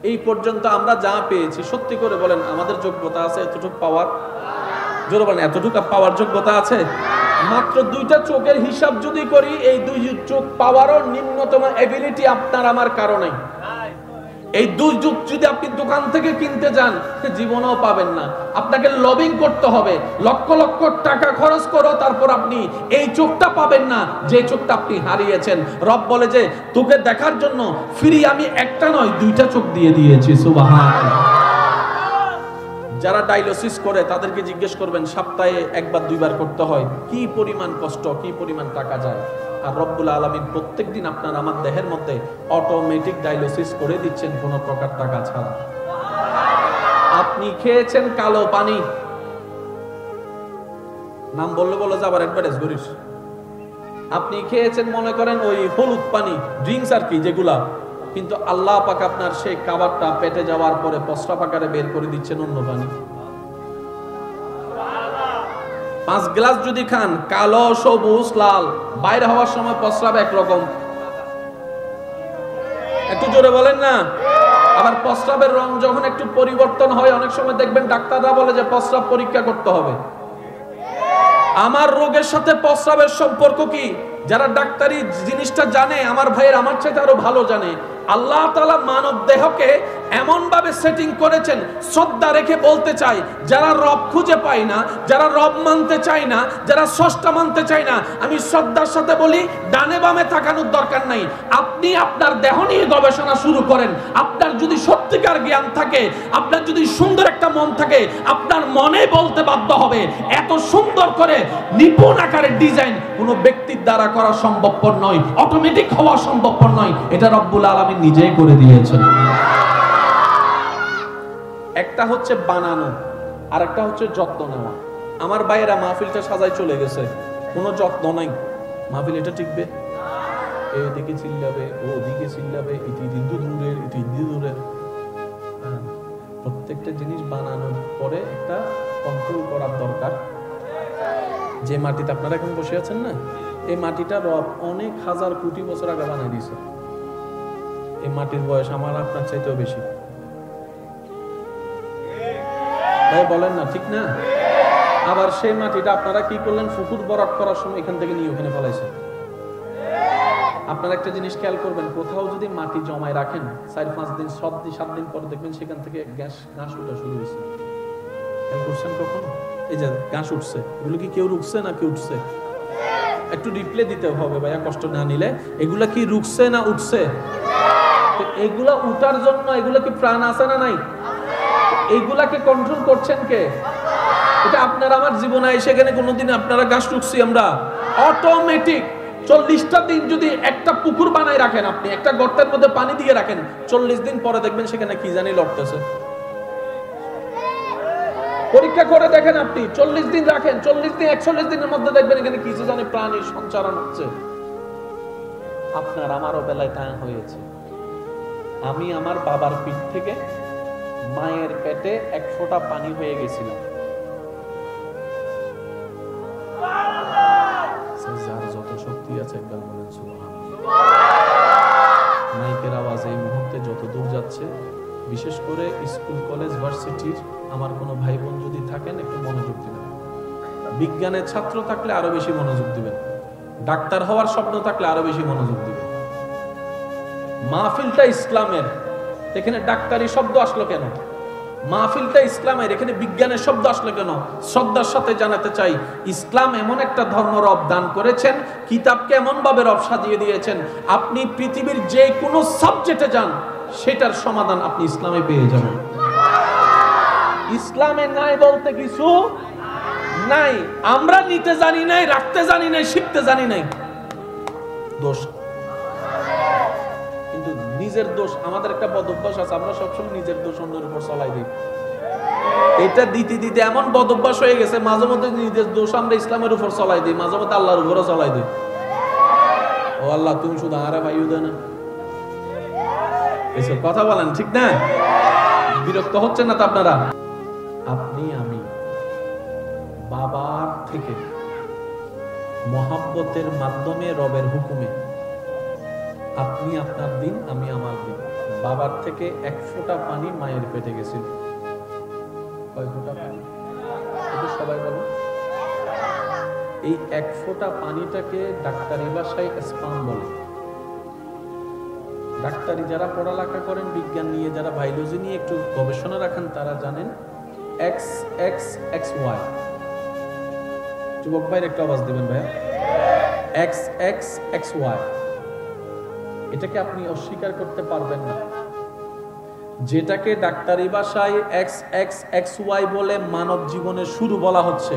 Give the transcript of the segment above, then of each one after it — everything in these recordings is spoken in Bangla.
এই পর্যন্ত আমরা যা পেয়েছি, সত্যি করে বলেন আমাদের যোগ্যতা আছে এতটুকু পাওয়ার? জোরে বলেন, এতটুকু পাওয়ার যোগ্যতা আছে? মাত্র 2টা চোখের হিসাব যদি করি, এই 2 চোখ পাওয়ারও নিম্নতম এবিলিটি আপনার আমার কারণে। এই 2 চোখ যদি আপনি দোকান থেকে কিনতে যান, জীবনেও পাবেন না। আপনাকে লবিং করতে হবে, লক্ষ লক্ষ টাকা খরচ করো, তারপর আপনি এই চোখটা পাবেন না যে চোখটা আপনি হারিয়েছেন। রব বলে যে তোকে দেখার জন্য ফ্রি আমি একটা নয় 2টা চোখ দিয়ে দিয়েছি। সুবহানাল্লাহ। যারা ডায়ালিসিস করে তাদেরকে জিজ্ঞেস করবেন সপ্তাহে 1বার 2বার করতে হয়, কি পরিমাণ কষ্ট, কি পরিমাণ টাকা যায়। আর রব্বুল আলামিন প্রত্যেকদিন আপনার আমার দেহের মধ্যে অটোমেটিক ডায়ালিসিস করে দিচ্ছেন কোনো প্রকার টাকা ছাড়া। আপনি খেয়েছেন কালো পানি, নাম বললে বলে যে আবার অ্যাডভার্টাইজ করিস। আপনি খেয়েছেন মনে করেন ওই হলুদ পানি, ড্রিঙ্কস আর কি যেগুলা, কিন্তু আল্লাহ পাক আপনার সেই খাবারটা পেটে যাওয়ার পরে প্রস্রাব আকারে বের করে দিচ্ছেন অন্য পানি। 5 গ্লাস যদি খান, কালো, সবুজ, লাল, বাইরে হওয়ার সময় প্রস্রাব একরকম। একটু জোরে বলেন না। আবার প্রস্রাবের রং যখন একটু পরিবর্তন হয়, অনেক সময় দেখবেন ডাক্তাররা বলে যে প্রস্রাব পরীক্ষা করতে হবে। আমার রোগের সাথে প্রস্রাবের সম্পর্ক কি? যারা ডাক্তারি জিনিসটা জানে, আমার ভাইয়ের আমার চাইতে আরো ভালো জানে। আল্লাহ তাআলা মানব দেহকে এমন ভাবে সেটিং করেছেন, শ্রদ্ধা রেখে বলতে চাই, যারা রব খুঁজে পায় না, যারা রব মানতে চায় না, যারা স্রষ্টা মানতে চায় না, আমি শ্রদ্ধার সাথে বলি ডানে বামে তাকানোর দরকার নাই। আপনি আপনার দেহ নিয়ে গবেষণা শুরু করেন। আপনার যদি সত্যিকার জ্ঞান থাকে, আপনার যদি সুন্দর একটা মন থাকে, আপনার মনে বলতে বাধ্য হবে এত সুন্দর করে নিপুণ আকারে ডিজাইন কোনো ব্যক্তির দ্বারা করা সম্ভবপর নয়, অটোমেটিক হওয়া সম্ভবপর নয়। এটা রব্বুল আলামিন নিজেই করে দিয়েছেন। একটা হচ্ছে বানানো, আর একটা হচ্ছে যত্ন নেওয়া। আমার ভাইয়েরা মাহফিলটা সাজায় চলে গেছে, কোনো যত্ন নাই। মাহফিল এটা টিকবে, এদিকে চিল্লাবে, ওদিকে চিল্লাবে, এটি দূরে, এটি দূরে। প্রত্যেকটা জিনিস বানানোর পরে একটা কন্ট্রোল করার দরকার। যে মাটিতে আপনারা এখন বসে আছেন না, এই মাটিটা রব অনেক হাজার কোটি বছর আগে বানাই দিয়েছে। এই মাটির বয়স আমার আপনার চাইতেও বেশি। তাই বলেন না, ঠিক না? আবার সেই মাটিটা আপনারা কি করলেন, পুকুর ভরাট করার সময় এখান থেকে নিয়ে ওখানে ফেলাইছেন। আপনারা একটা জিনিস খেয়াল করবেন, কোথাও যদি মাটি জমায় রাখেন 4-5 দিন 7 দিন পর দেখবেন সেখান থেকে ঘাস উঠা শুরু হয়েছে। খেয়াল করছেন কখনো? এই যে ঘাস উঠছে, এগুলো কি কেউ রুখছে না কি উঠছে? একটু রিপ্লে দিতে হবে ভাইয়া, কষ্ট না নিলে। এগুলা কি রুখছে না উঠছে? এগুলা উঠার জন্য এগুলা কি প্রাণ আছে না নাই? এইগুলাকে কন্ট্রোল করছেন কে? এটা আপনার আমার জীবনে সেখানে কোনোদিন আপনারা ঘাস রুখছি আমরা? অটোমেটিক 40টা দিন যদি একটা পুকুর বানাই রাখেন, আপনি একটা গর্তের মধ্যে পানি দিয়ে রাখেন, 40 দিন পরে দেখবেন সেখানে কি জানি লড়তেছে। পরীক্ষা করে দেখেন, আপনি 40 দিন রাখেন, 40 দিন 41 দিনের মধ্যে দেখবেন এখানে কিছু জানি প্রাণীর সঞ্চারণ হচ্ছে। আপনার আমারও বেলায় তা হয়েছে। আমি আমার বাবার পিঠ থেকে মায়ের পেটে 1 ফোঁটা পানি হয়ে গেছিলাম। যার যত শক্তি আছে একবার বলেন সুবহানাল্লাহ। মাইকের আওয়াজ এই মুহূর্তে যত দূর যাচ্ছে, বিশেষ করে স্কুল কলেজ ভার্সিটির আমার কোনো ভাই বোন যদি থাকেন একটু মনোযোগ দিবেন। বিজ্ঞানের ছাত্র থাকলে আরো বেশি মনোযোগ দিবেন, ডাক্তার হওয়ার স্বপ্ন থাকলে আরো বেশি মনোযোগ দিবেন। মাহফিলটা ইসলামের, এখানে ডাক্তারি শব্দ আসলো কেন? মাহফিলটা ইসলামের, এখানে বিজ্ঞানের শব্দ আসলো কেন? শ্রদ্ধার সাথে জানাতে চাই, ইসলাম এমন একটা ধর্ম রব দান করেছেন, কিতাবকে এমন ভাবে রব সাজিয়ে দিয়েছেন, আপনি পৃথিবীর যে কোনো সাবজেক্টে যান সেটার সমাধান আপনি ইসলামে পেয়ে যাবেন। ইসলামে নাই বলতে কিছু নাই। আমরা নিতে জানি নাই, রাখতে জানি নাই, শিখতে জানি নাই, দোষ। কিন্তু নিজের দোষ, আমাদের একটা বদ অভ্যাস আছে, আমরা সবসময় নিজের দোষ অন্যের উপর চালাই দিই। এটা দিতে দিতে এমন বদ অভ্যাস হয়ে গেছে, মাঝে মধ্যে নিজের দোষ আমরা ইসলামের উপর চালাই দিই, মাঝে মধ্যে আল্লাহর উপরও চালাই দিই। ও আল্লাহ, তুমি শুধু আরে ভাইও দেয় না, এসব কথা বলেন, ঠিক না? বিরক্ত হচ্ছেন না তো আপনারা? আপনি আমি বাবার থেকে মহাব্বতের মাধ্যমে রবের হুকুমে, আপনি আপনার দিন, আমি আমার দিন, বাবার থেকে 1 ফোঁটা পানি মায়ের পেটে গেছিল। কয় ফোঁটা পানি? এটা সবাই বলো। এই 1 ফোঁটা পানিটাকে ডাক্তারি ভাষায় স্পাম বলে। ডাক্তারি যারা পড়ালেখা করেন, বিজ্ঞান নিয়ে যারা, বায়োলজি নিয়ে একটু গবেষণা রাখেন, তারা জানেন XXXY। যুবক ভাইয়ের একটু আওয়াজ দেবেন ভাইয়া। XXXY, এটাকে আপনি অস্বীকার করতে পারবেন না। যেটাকে ডাক্তারি ভাষায় XXXY বলে মানব জীবনের শুরু বলা হচ্ছে,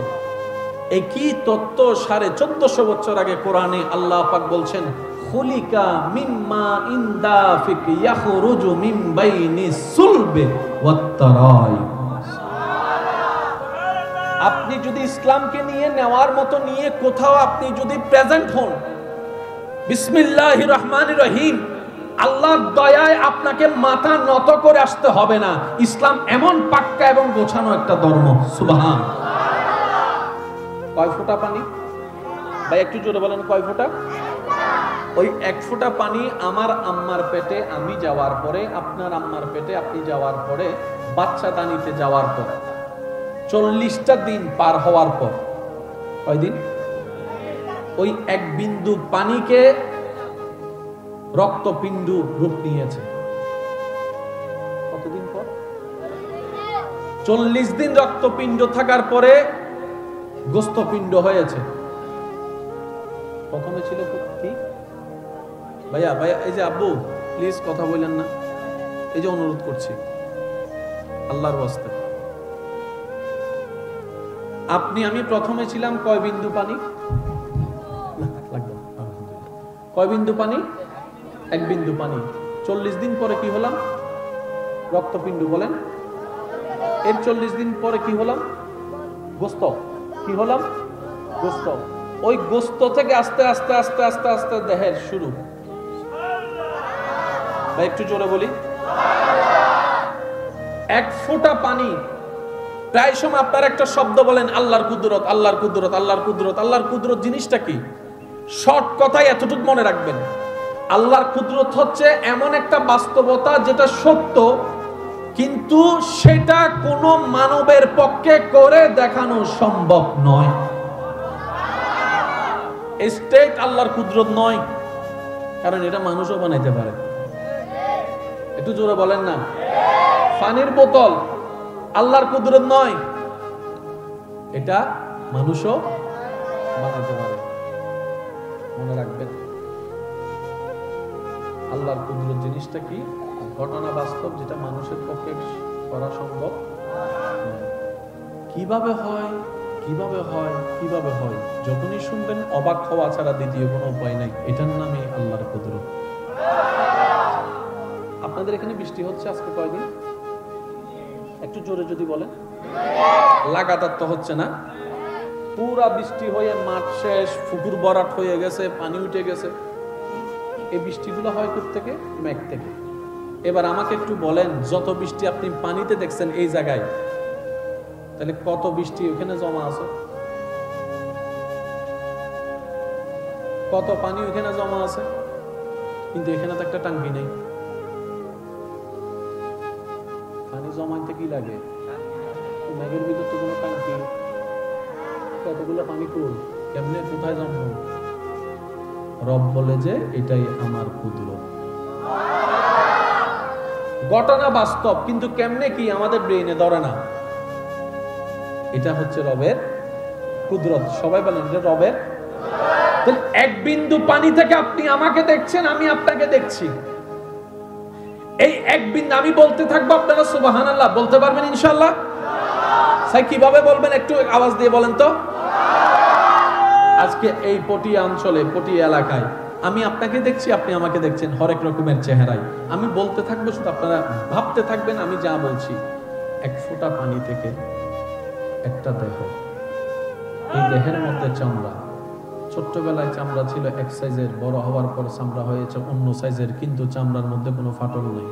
একই তত্ত্ব 1450 বছর আগে কোরআনে আল্লাহ পাক বলছেন, খুলিকা মিম্মা ইনদাফিক ইয়াখরুজু মিন বাইনিস সুলবি ওয়াত তারাই। আপনি যদি ইসলামকে নিয়ে নেওয়ার মতো নিয়ে কোথাও আপনি যদি প্রেজেন্ট হন, বিসমিল্লাহির রহমানির রহিম, আল্লাহর দয়ায় আপনাকে মাথা নত করে আসতে হবে না। ইসলাম এমন পাক্কা এবং গোছানো একটা ধর্ম। সুবহান। কয় ফোঁটা পানি ভাই? একটু জোরে বলেন, কয় ফোঁটা? ওই 1 ফোঁটা পানি আমার আম্মার পেটে আমি যাওয়ার পরে, আপনার আম্মার পেটে আপনি যাওয়ার পরে, বাচ্চা দানিতে যাওয়ার পর 40টা দিন পার হওয়ার পর, কয়দিন? ওই 1 বিন্দু পানিকে রক্তপিণ্ড রূপ নিয়েছে। কতদিন পর? 40 দিন রক্তপিণ্ড থাকার পরে গোস্তপিণ্ড হয়েছে। প্রথমে ছিল কি ভাইয়া? ভাইয়া এই যে আব্বু, প্লিজ কথা বললেন না, এই যে অনুরোধ করছি আল্লাহর ওয়াস্তে। আপনি আমি প্রথমে ছিলাম কয় বিন্দু পানি? কয় বিন্দু পানি? 1 বিন্দু পানি। 40 দিন পরে কি হলাম? রক্তপিণ্ড। বলেন, এর 40 দিন পরে কি হলাম? গোস্ত। কি হলাম? গোস্ত। ওই গোস্ত থেকে আস্তে আস্তে আস্তে আস্তে আস্তে দেহের শুরু। ভাই একটু জোরে বলি। 1 ফোঁটা পানি। প্রায় সময় আপনারা একটা শব্দ বলেন, আল্লাহর কুদরত, আল্লাহর কুদরত, আল্লাহর কুদরত। আল্লাহর কুদরত জিনিসটা কি? শর্ট কথায় এতটুকু মনে রাখবেন, আল্লাহর কুদরত হচ্ছে এমন একটা বাস্তবতা যেটা সত্য, কিন্তু সেটা কোনো মানবের পক্ষে করে দেখানো সম্ভব নয়। স্টেট আল্লাহর কুদরত নয়, কারণ এটা মানুষও বানাইতে পারে। একটু জোরে বলেন না। পানির বোতল আল্লাহর কুদরত নয়, এটা মানুষও বানাইতে পারে। মনে রাখবেন, আল্লাহর কুদরত জিনিসটা কি? ঘটনা বাস্তব, যেটা মানুষের পক্ষে করা সম্ভব। কিভাবে হয়, কিভাবে হয়, কিভাবে হয়, যখনই শুনবেন অবাক হওয়া ছাড়া দ্বিতীয় কোনো উপায় নাই। এটার নামে আল্লাহর কুদরত। আপনাদের এখানে বৃষ্টি হচ্ছে আজকে কয়দিন? একটু জোরে যদি বলেন। লাগাতার তো হচ্ছে না, পুরা বৃষ্টি হয়ে মাঠ শেষ, পুকুর ভরাট হয়ে গেছে, পানি উঠে গেছে। এই বৃষ্টিগুলো হয় কোথা থেকে? মেঘ থেকে। এবার আমাকে একটু বলেন, যত বৃষ্টি আপনি পানিতে দেখছেন এই জায়গায়, তাহলে কত বৃষ্টি ওখানে জমা আছে? কত পানি ওখানে জমা আছে? কিন্তু এখানে তো একটা টাঙ্কি নেই। পানি জমাইতে কি লাগে? মেঘের ভিতর তো কোনো টাঙ্কি, কতগুলো পানি কুল, কেমনে কোথায় জমা? রব বলে যে এটাই আমার কুদরত। ঘটনা বাস্তব, কিন্তু কেমনে কি আমাদের ব্রেইনে ধরে না। এটা হচ্ছে রবের কুদরত। সবাই বলেন যে রবের। 1 বিন্দু পানি থেকে আপনি আমাকে দেখছেন, আমি আপনাকে দেখছি। এই 1 বিন্দু আমি বলতে থাকবো, আপনারা সুবহানাল্লাহ বলতে পারবেন ইনশাআল্লাহ? স্যার কিভাবে বলবেন একটু আওয়াজ দিয়ে বলেন তো। আজকে এই পটিয়া অঞ্চলে, পটিয়া এলাকায় আমি আপনাকে দেখছি, আপনি আমাকে দেখছেন, হরেক রকমের চেহারায়। আমি বলতে থাকবো, শুধু আপনারা ভাবতে থাকবেন আমি যা বলছি। 1 ফোঁটা পানি থেকে একটা দেহ, এই দেহের মধ্যে চামড়া। ছোট্টবেলায় চামড়া ছিল 1 সাইজের, বড় হওয়ার পর চামড়া হয়েছে অন্য সাইজের, কিন্তু চামড়ার মধ্যে কোনো ফাটল নেই।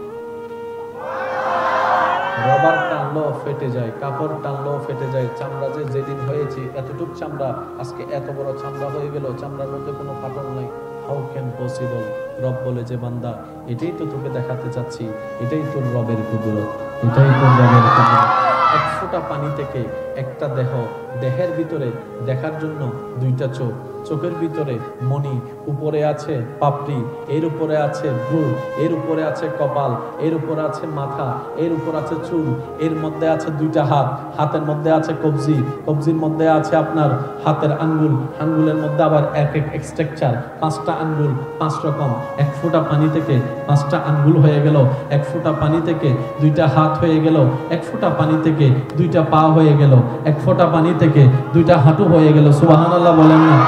রবার টানলেও ফেটে যায়, কাপড় টানলেও ফেটে যায়। চামড়া যেদিন হয়েছে এতটুক চামড়া, আজকে এত বড় চামড়া হয়ে গেল, চামড়ার মধ্যে কোনো ফাটল নাই। How can possible? রব বলে যে বান্দা, এটাই তো তোকে দেখাতে চাচ্ছি, এটাই তোর রবের কুদরত, এটাই তোর রবের কুদরত। এক ফোঁটা পানি থেকে একটা দেহ, দেহের ভিতরে দেখার জন্য দুইটা চোখ, চোখের ভিতরে মণি, উপরে আছে পাপড়ি, এর উপরে আছে ভ্রু, এর উপরে আছে কপাল, এর উপরে আছে মাথা, এর উপর আছে চুল, এর মধ্যে আছে দুইটা হাত, হাতের মধ্যে আছে কবজি, কবজির মধ্যে আছে আপনার হাতের আঙ্গুল, আঙ্গুলের মধ্যে আবার এক এক স্ট্রাকচার, 5টা আঙ্গুল 5 রকম। এক ফোঁটা পানি থেকে 5টা আঙ্গুল হয়ে গেল, এক ফোঁটা পানি থেকে 2টা হাত হয়ে গেল, এক ফোঁটা পানি থেকে 2টা পা হয়ে গেল, এক ফোঁটা পানি থেকে 2টা হাঁটু হয়ে গেল। সুবহানাল্লাহ বলেন না?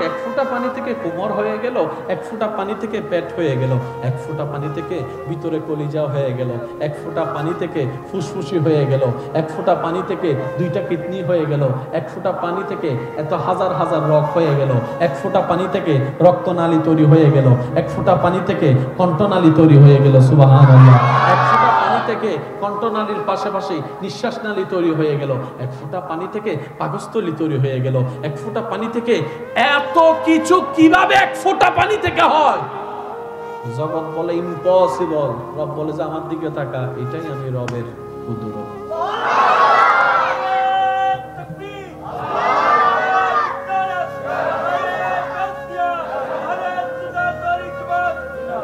এক ফোঁটা পানি থেকে কোমর হয়ে গেল, এক ফোঁটা পানি থেকে পেট হয়ে গেল, এক ফোঁটা পানি থেকে ভিতরে কলিজা হয়ে গেল, এক ফোঁটা পানি থেকে ফুসফুসি হয়ে গেল, এক ফোঁটা পানি থেকে 2টা কিডনি হয়ে গেল, এক ফোঁটা পানি থেকে এত হাজার হাজার রগ হয়ে গেল, এক ফোঁটা পানি থেকে রক্তনালী তৈরি হয়ে গেল, এক ফোঁটা পানি থেকে কণ্ঠনালী তৈরি হয়ে গেল। সুবহানাল্লাহ। এক ফোঁটা পানি থেকে কণ্ঠনালীর পাশাপাশি নিঃশ্বাস নালী তৈরি হয়ে গেল, এক ফোঁটা পানি থেকে পাকস্থলী তৈরি হয়ে গেল, এক ফোঁটা পানি থেকে এত কিছু কিভাবে এক ফোঁটা পানি থেকে হয়? জগৎ বলে ইম্পসিবল, রব বলে যে আমার দিকে তাকা, এটাই আমি রবের কুদরত।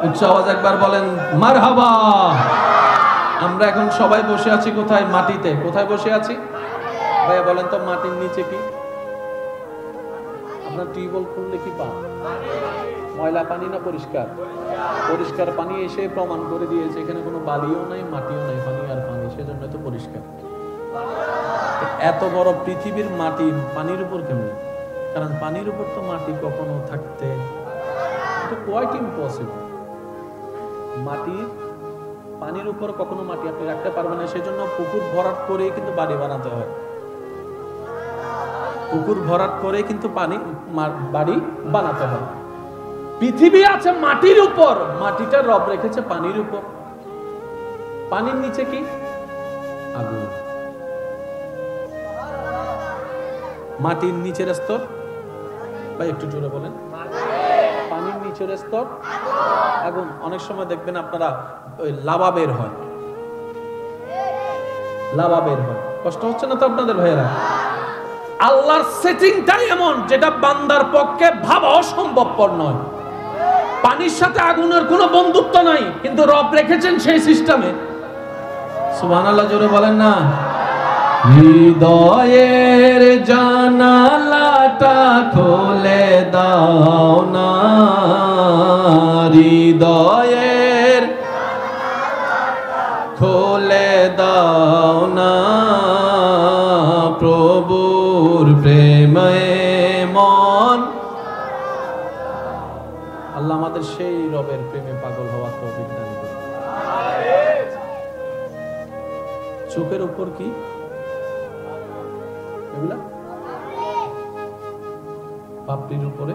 উচ্চ আওয়াজ একবার বলেন মারহাবা। আমরা এখন সবাই বসে আছি কোথায়? মাটিতে। কোথায় বসে আছি ভাইয়া বলেন তো? মাটির নিচে কি আপনার টিউবওয়েল খুললে কি পান? ময়লা পানি না পরিষ্কার? পরিষ্কার পানি এসে প্রমাণ করে দিয়েছে এখানে কোনো বালিও নাই, মাটিও নাই, পানি আর পানি, সেজন্য তো পরিষ্কার। এত বড় পৃথিবীর মাটি পানির উপর কেমন? কারণ পানির উপর তো মাটি কখনো থাকতে কোয়াইট ইম্পসিবল। মাটি পানির উপর কখনো মাটি আপনি রাখতে পারবেন না, সেজন্য পুকুর ভরাট করে কিন্তু বাড়ি বানাতে হয়। পুকুর ভরাট করে কিন্তু বাড়ি বানাতে হয়। পৃথিবী আছে মাটির উপর, মাটিটা রব রেখেছে পানির উপর। পানির নিচে কি? আগুন। মাটির নিচের স্তর ভাই একটু জোরে বলেন। পানির নিচের স্তর আগুন। অনেক সময় দেখবেন আপনারা ওই লাভা বের হয়, লাভা বের হয়। কষ্ট হচ্ছে না তো আপনাদের ভাইয়েরা? আল্লাহর সেটিংটাই এমন যেটা বান্দার পক্ষে ভাবা অসম্ভবপর নয়। পানির সাথে আগুনের কোনো বন্ধুত্ব নাই, কিন্তু রব রেখেছেন সেই সিস্টেমে। সুবহানাল্লাহ জোরে বলেন না? হৃদয়ের জানালাটা খুলে দাও না, হৃদয়ের খুলে দাও না, প্রভুর প্রেমে মন। আল্লাহ আমাদের সেই রবের প্রেমে পাগল হওয়ার তৌফিক দান করুন। চোখের উপর কি এগুলা? পাপড়ির উপরে।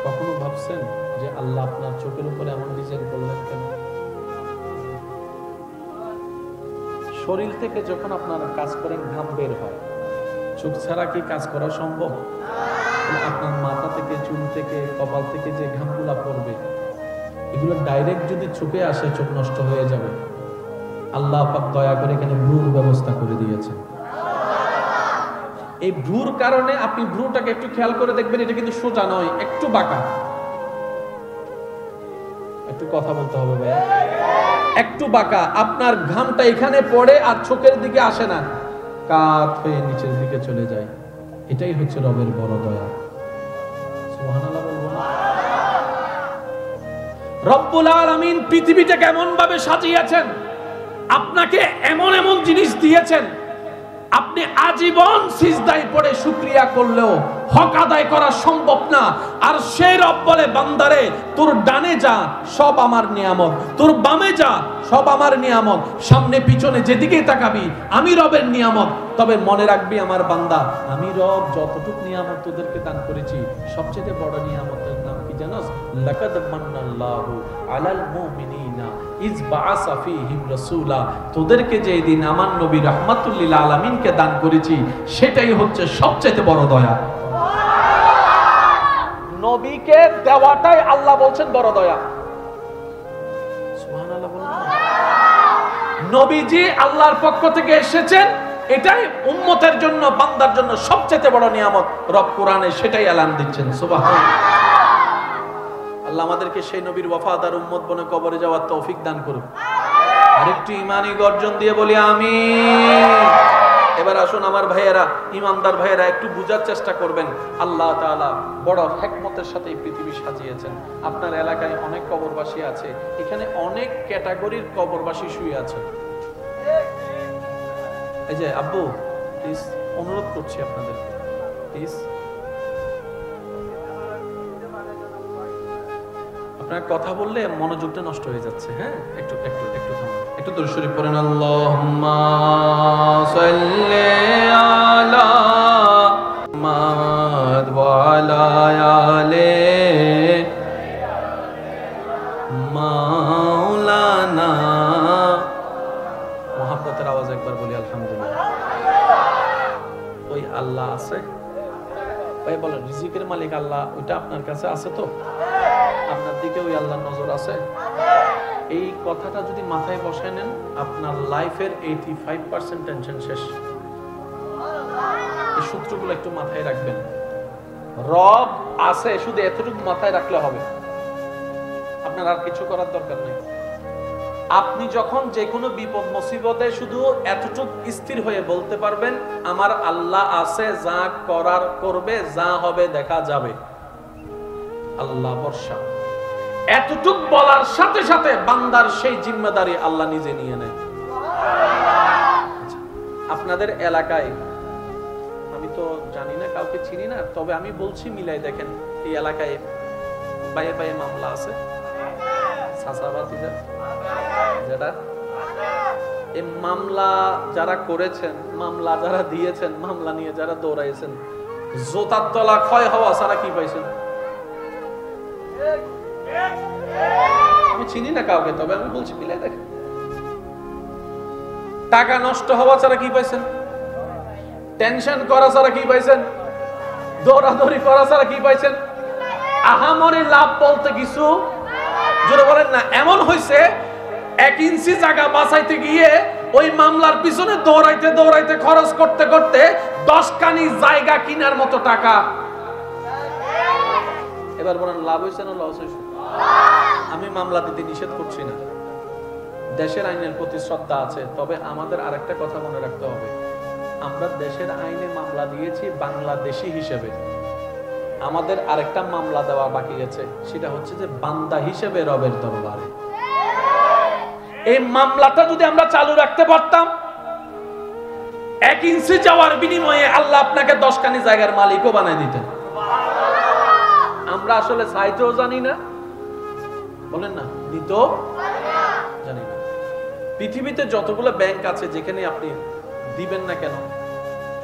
কখনো ভাবছেন যে আল্লাহ আপনার চোখের উপরে এমন ডিজাইন করলেন কেন? শরীর থেকে যখন আপনারা কাজ করেন ঘাম বের হয়, চোখ ছাড়া কি কাজ করা সম্ভব? আপনার মাথা থেকে, চুল থেকে, কপাল থেকে যে ঘামগুলা পড়বে, এগুলো ডাইরেক্ট যদি চোখে আসে চোখ নষ্ট হয়ে যাবে। আল্লাহ পাক দয়া করে এখানে ভ্রুর ব্যবস্থা করে দিয়েছেন। এই ভ্রুর কারণে আপনি ভ্রুটাকে একটু খেয়াল করে দেখবেন, এটা কিন্তু সোজা নয়, একটু বাঁকা। একটু কথা বলতে হবে ভাই, একটু বাঁকা। আপনার ঘামটা এখানে পড়ে আর চোখের দিকে আসে না, কাত হয়ে নিচের দিকে চলে যায়। এটাই হচ্ছে রবের বড় দয়া। সুবহানাল্লাহ বলবো না? রব্বুল আলামিন পৃথিবীটা কেমন ভাবে সাজিয়েছেন, আপনাকে এমন এমন জিনিস দিয়েছেন, আপনি আজীবন সিজদায় পড়ে শুকরিয়া করলেও হক আদায় করা সম্ভব না। আর সেই রব বলে, বান্দারে তোর ডানে যা সব আমার নিয়ামত, তোর বামে যা সব আমার নিয়ামত, সামনে পিছনে যেদিকে তাকাবি আমি রবের নিয়ামত। তবে মনে রাখবি আমার বান্দা, আমি রব যতটুকু নিয়ামত তোদেরকে দান করেছি, সবচেয়ে বড় নিয়ামতের নাম কি জানোস? লাকাদ মান্নাল্লাহু আলাল মুমিনিনা ইজ বাআসা ফীহিম রাসূলা। তোদেরকে যে দিন আমার নবী রাহমাতুল লিল আলামিনকে দান করেছি, সেটাই হচ্ছে সবচেয়ে বড় দয়া। নবীকে দেওয়াটাই আল্লাহ বলছেন বড় দয়া। সুবহানাল্লাহ বলুন। নবীজি আল্লাহর পক্ষ থেকে এসেছেন, এটাই উম্মতের জন্য, বান্দার জন্য সবচেয়ে বড় নিয়ামত। রব কোরআনে সেটাই এলান দিচ্ছেন। সুবহানাল্লাহ। আল্লাহ আমাদেরকে সেই নবীর ওয়াফাদার উম্মত বনে কবরে যাওয়ার তৌফিক দান করুন। আরেকটু ঈমানি গর্জন দিয়ে বলি আমিন। এবার আসুন আমার ভাইয়েরা, ইমানদার ভাইয়েরা, একটু বুঝার চেষ্টা করবেন। আল্লাহ তাআলা বড় হিকমতের সাথে এই পৃথিবী সাজিয়েছেন। আপনার এলাকায় অনেক কবরবাসী আছে, এখানে অনেক ক্যাটাগরির কবরবাসী শুয়ে আছে। এই যে আব্বু, প্লিজ অনুরোধ করছি আপনাদেরকে, প্লিজ আপনার কথা বললে মনোযোগটা নষ্ট হয়ে যাচ্ছে। হ্যাঁ, একটু একটু একটু একটু দরুদ শরীফ পড়েন। আল্লাহুম্মা সাল্লি আলা মুহাম্মাদ ওয়া আলা আলি মাওলানা। মুহাব্বতের আওয়াজ একবার বলি আলহামদুলিল্লাহ। ওই আল্লাহ আছে ভাই, বলেন রিজিকের মালিক আল্লাহ, ওইটা আপনার কাছে আছে তো? আপনার দিকে ওই আল্লাহর নজর আছে? এই কথাটা যদি মাথায় বসায় নেন, আপনার লাইফের 85% টেনশন শেষ। এই সূত্রগুলো একটু মাথায় রাখবেন। রব আছে, শুধু এতটুকু মাথায় রাখলে হবে, আপনার আর কিছু করার দরকার নেই। আপনি যখন যে কোনো বিপদ মুসিবতে শুধু এতটুকু স্থির হয়ে বলতে পারবেন, আমার আল্লাহ আছে, যা করার করবে, যা হবে দেখা যাবে, আল্লাহ ভরসা। এতটুক বলার সাথে সাথে বান্দার সেই জিম্মেদারি আল্লাহ নিজে নিয়ে নেয়। আপনাদের এলাকায়, আমি তো জানি না, কাউকে চিনি না, তবে আমি বলছি মিলাই দেখেন, এই এলাকায় বাইরে বাইরে মামলা আছে, যেটা এই মামলা যারা করেছেন, মামলা যারা দিয়েছেন, মামলা নিয়ে যারা দৌড়াইছেন, জোতার তলা ক্ষয় হওয়া ছাড়া কি পাইছেন? আমি চিনি না কাউকে, তবে আমি বলছি মিলাই দেখেন। টাকা নষ্ট হওয়া ছাড়া কি পাইছেন? টেনশন করা ছাড়া কি পাইছেন? দৌড়াদৌড়ি করা ছাড়া কি পাইছেন? আহামরি লাভ বলতে কিছু জোরে বলেন না। এমন হয়েছে 1 ইঞ্চি জায়গা বাঁচাইতে গিয়ে ওই মামলার পিছনে দৌড়াইতে দৌড়াইতে খরচ করতে করতে 10 কানি জায়গা কেনার মতো টাকা। এবার বলেন লাভ হয়েছে না লস হয়েছে? আমি মামলা দিতে নিষেধ করছি না, দেশের আইনের প্রতি শ্রদ্ধা আছে, তবে আমাদের আরেকটা কথা মনে রাখতে হবে, আমরা দেশের আইনে মামলা দিয়েছি বাংলাদেশী হিসেবে, আমাদের আরেকটা মামলা দেওয়া বাকি আছে, সেটা হচ্ছে যে বান্দা হিসেবে রবের দরবারে। এই মামলাটা যদি আমরা চালু রাখতে পারতাম, 1 ইঞ্চি যাওয়ার বিনিময়ে আল্লাহ আপনাকে 10 কানি জায়গার মালিকও বানাই দিতেন। আমরা আসলে চাইতেও জানি না, বলেন না, নিতেও জানি না। পৃথিবীতে যতগুলো ব্যাংক আছে, যেখানে আপনি দিবেন না কেন,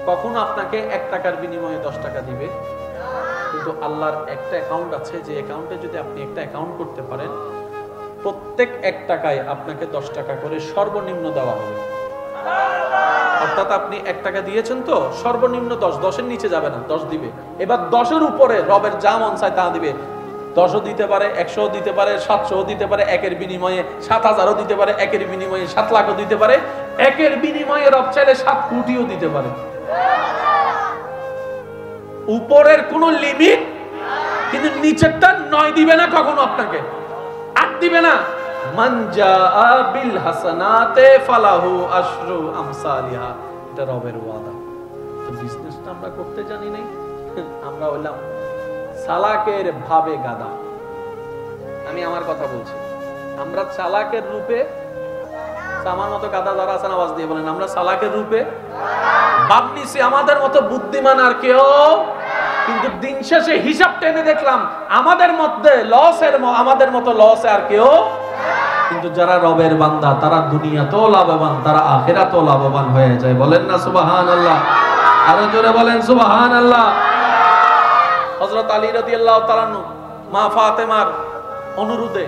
কখনো আপনাকে 1 টাকার বিনিময়ে 10 টাকা দিবে, কিন্তু আল্লাহর একটা অ্যাকাউন্ট আছে, যে অ্যাকাউন্টে যদি আপনি একটা অ্যাকাউন্ট করতে পারেন, প্রত্যেক 1 টাকায় আপনাকে 10 টাকা করে সর্বনিম্ন দেওয়া হবে। অর্থাৎ আপনি 1 টাকা দিয়েছেন তো, সর্বনিম্ন 10, 10-এর নিচে যাবে না, 10 দিবে। এবার 10-এর উপরে রবের যা মন চায় তা দিবে। 10ও দিতে পারে, 100ও দিতে পারে, 700ও দিতে পারে, 1-এর বিনিময়ে 7,000ও দিতে পারে, 1-এর বিনিময়ে 7 লাখও দিতে পারে, 1-এর বিনিময়ে রব চাইলে 7 কোটিও দিতে পারে। উপরের কোন লিমিট, কিন্তু নিচেরটা 9 দিবে না কখনো, আপনাকে 8 দিবে না। মান জাআ বিল হাসানাতে ফালাহু আশরু আমসালিহা, এটা রবের ওয়াদা। তো বিজনেসটা আমরা করতে জানি নাই, আমরা হইলাম চালাকের ভাবে গাদা। আমি আমার কথা বলছি, আমরা চালাকের রূপে, আমার মতো গাদা যারা আছেন আওয়াজ দিয়ে বলেন, আমরা চালাকের রূপে ভাব নিছি আমাদের মতো বুদ্ধিমান আর কেউ। কিন্তু দিন শেষে হিসাব টেনে দেখলাম আমাদের মধ্যে লসের, আমাদের মতো লস আর কেউ। কিন্তু যারা রবের বান্দা, তারা দুনিয়াতেও লাভবান, তারা আখিরাতেও লাভবান হয়ে যায়। বলেন না সুবহানাল্লাহ? আরো জোরে বলেন সুবহানাল্লাহ। হযরত আলী রাদিয়াল্লাহু তাআলা মা ফাতেমার অনুরোধে,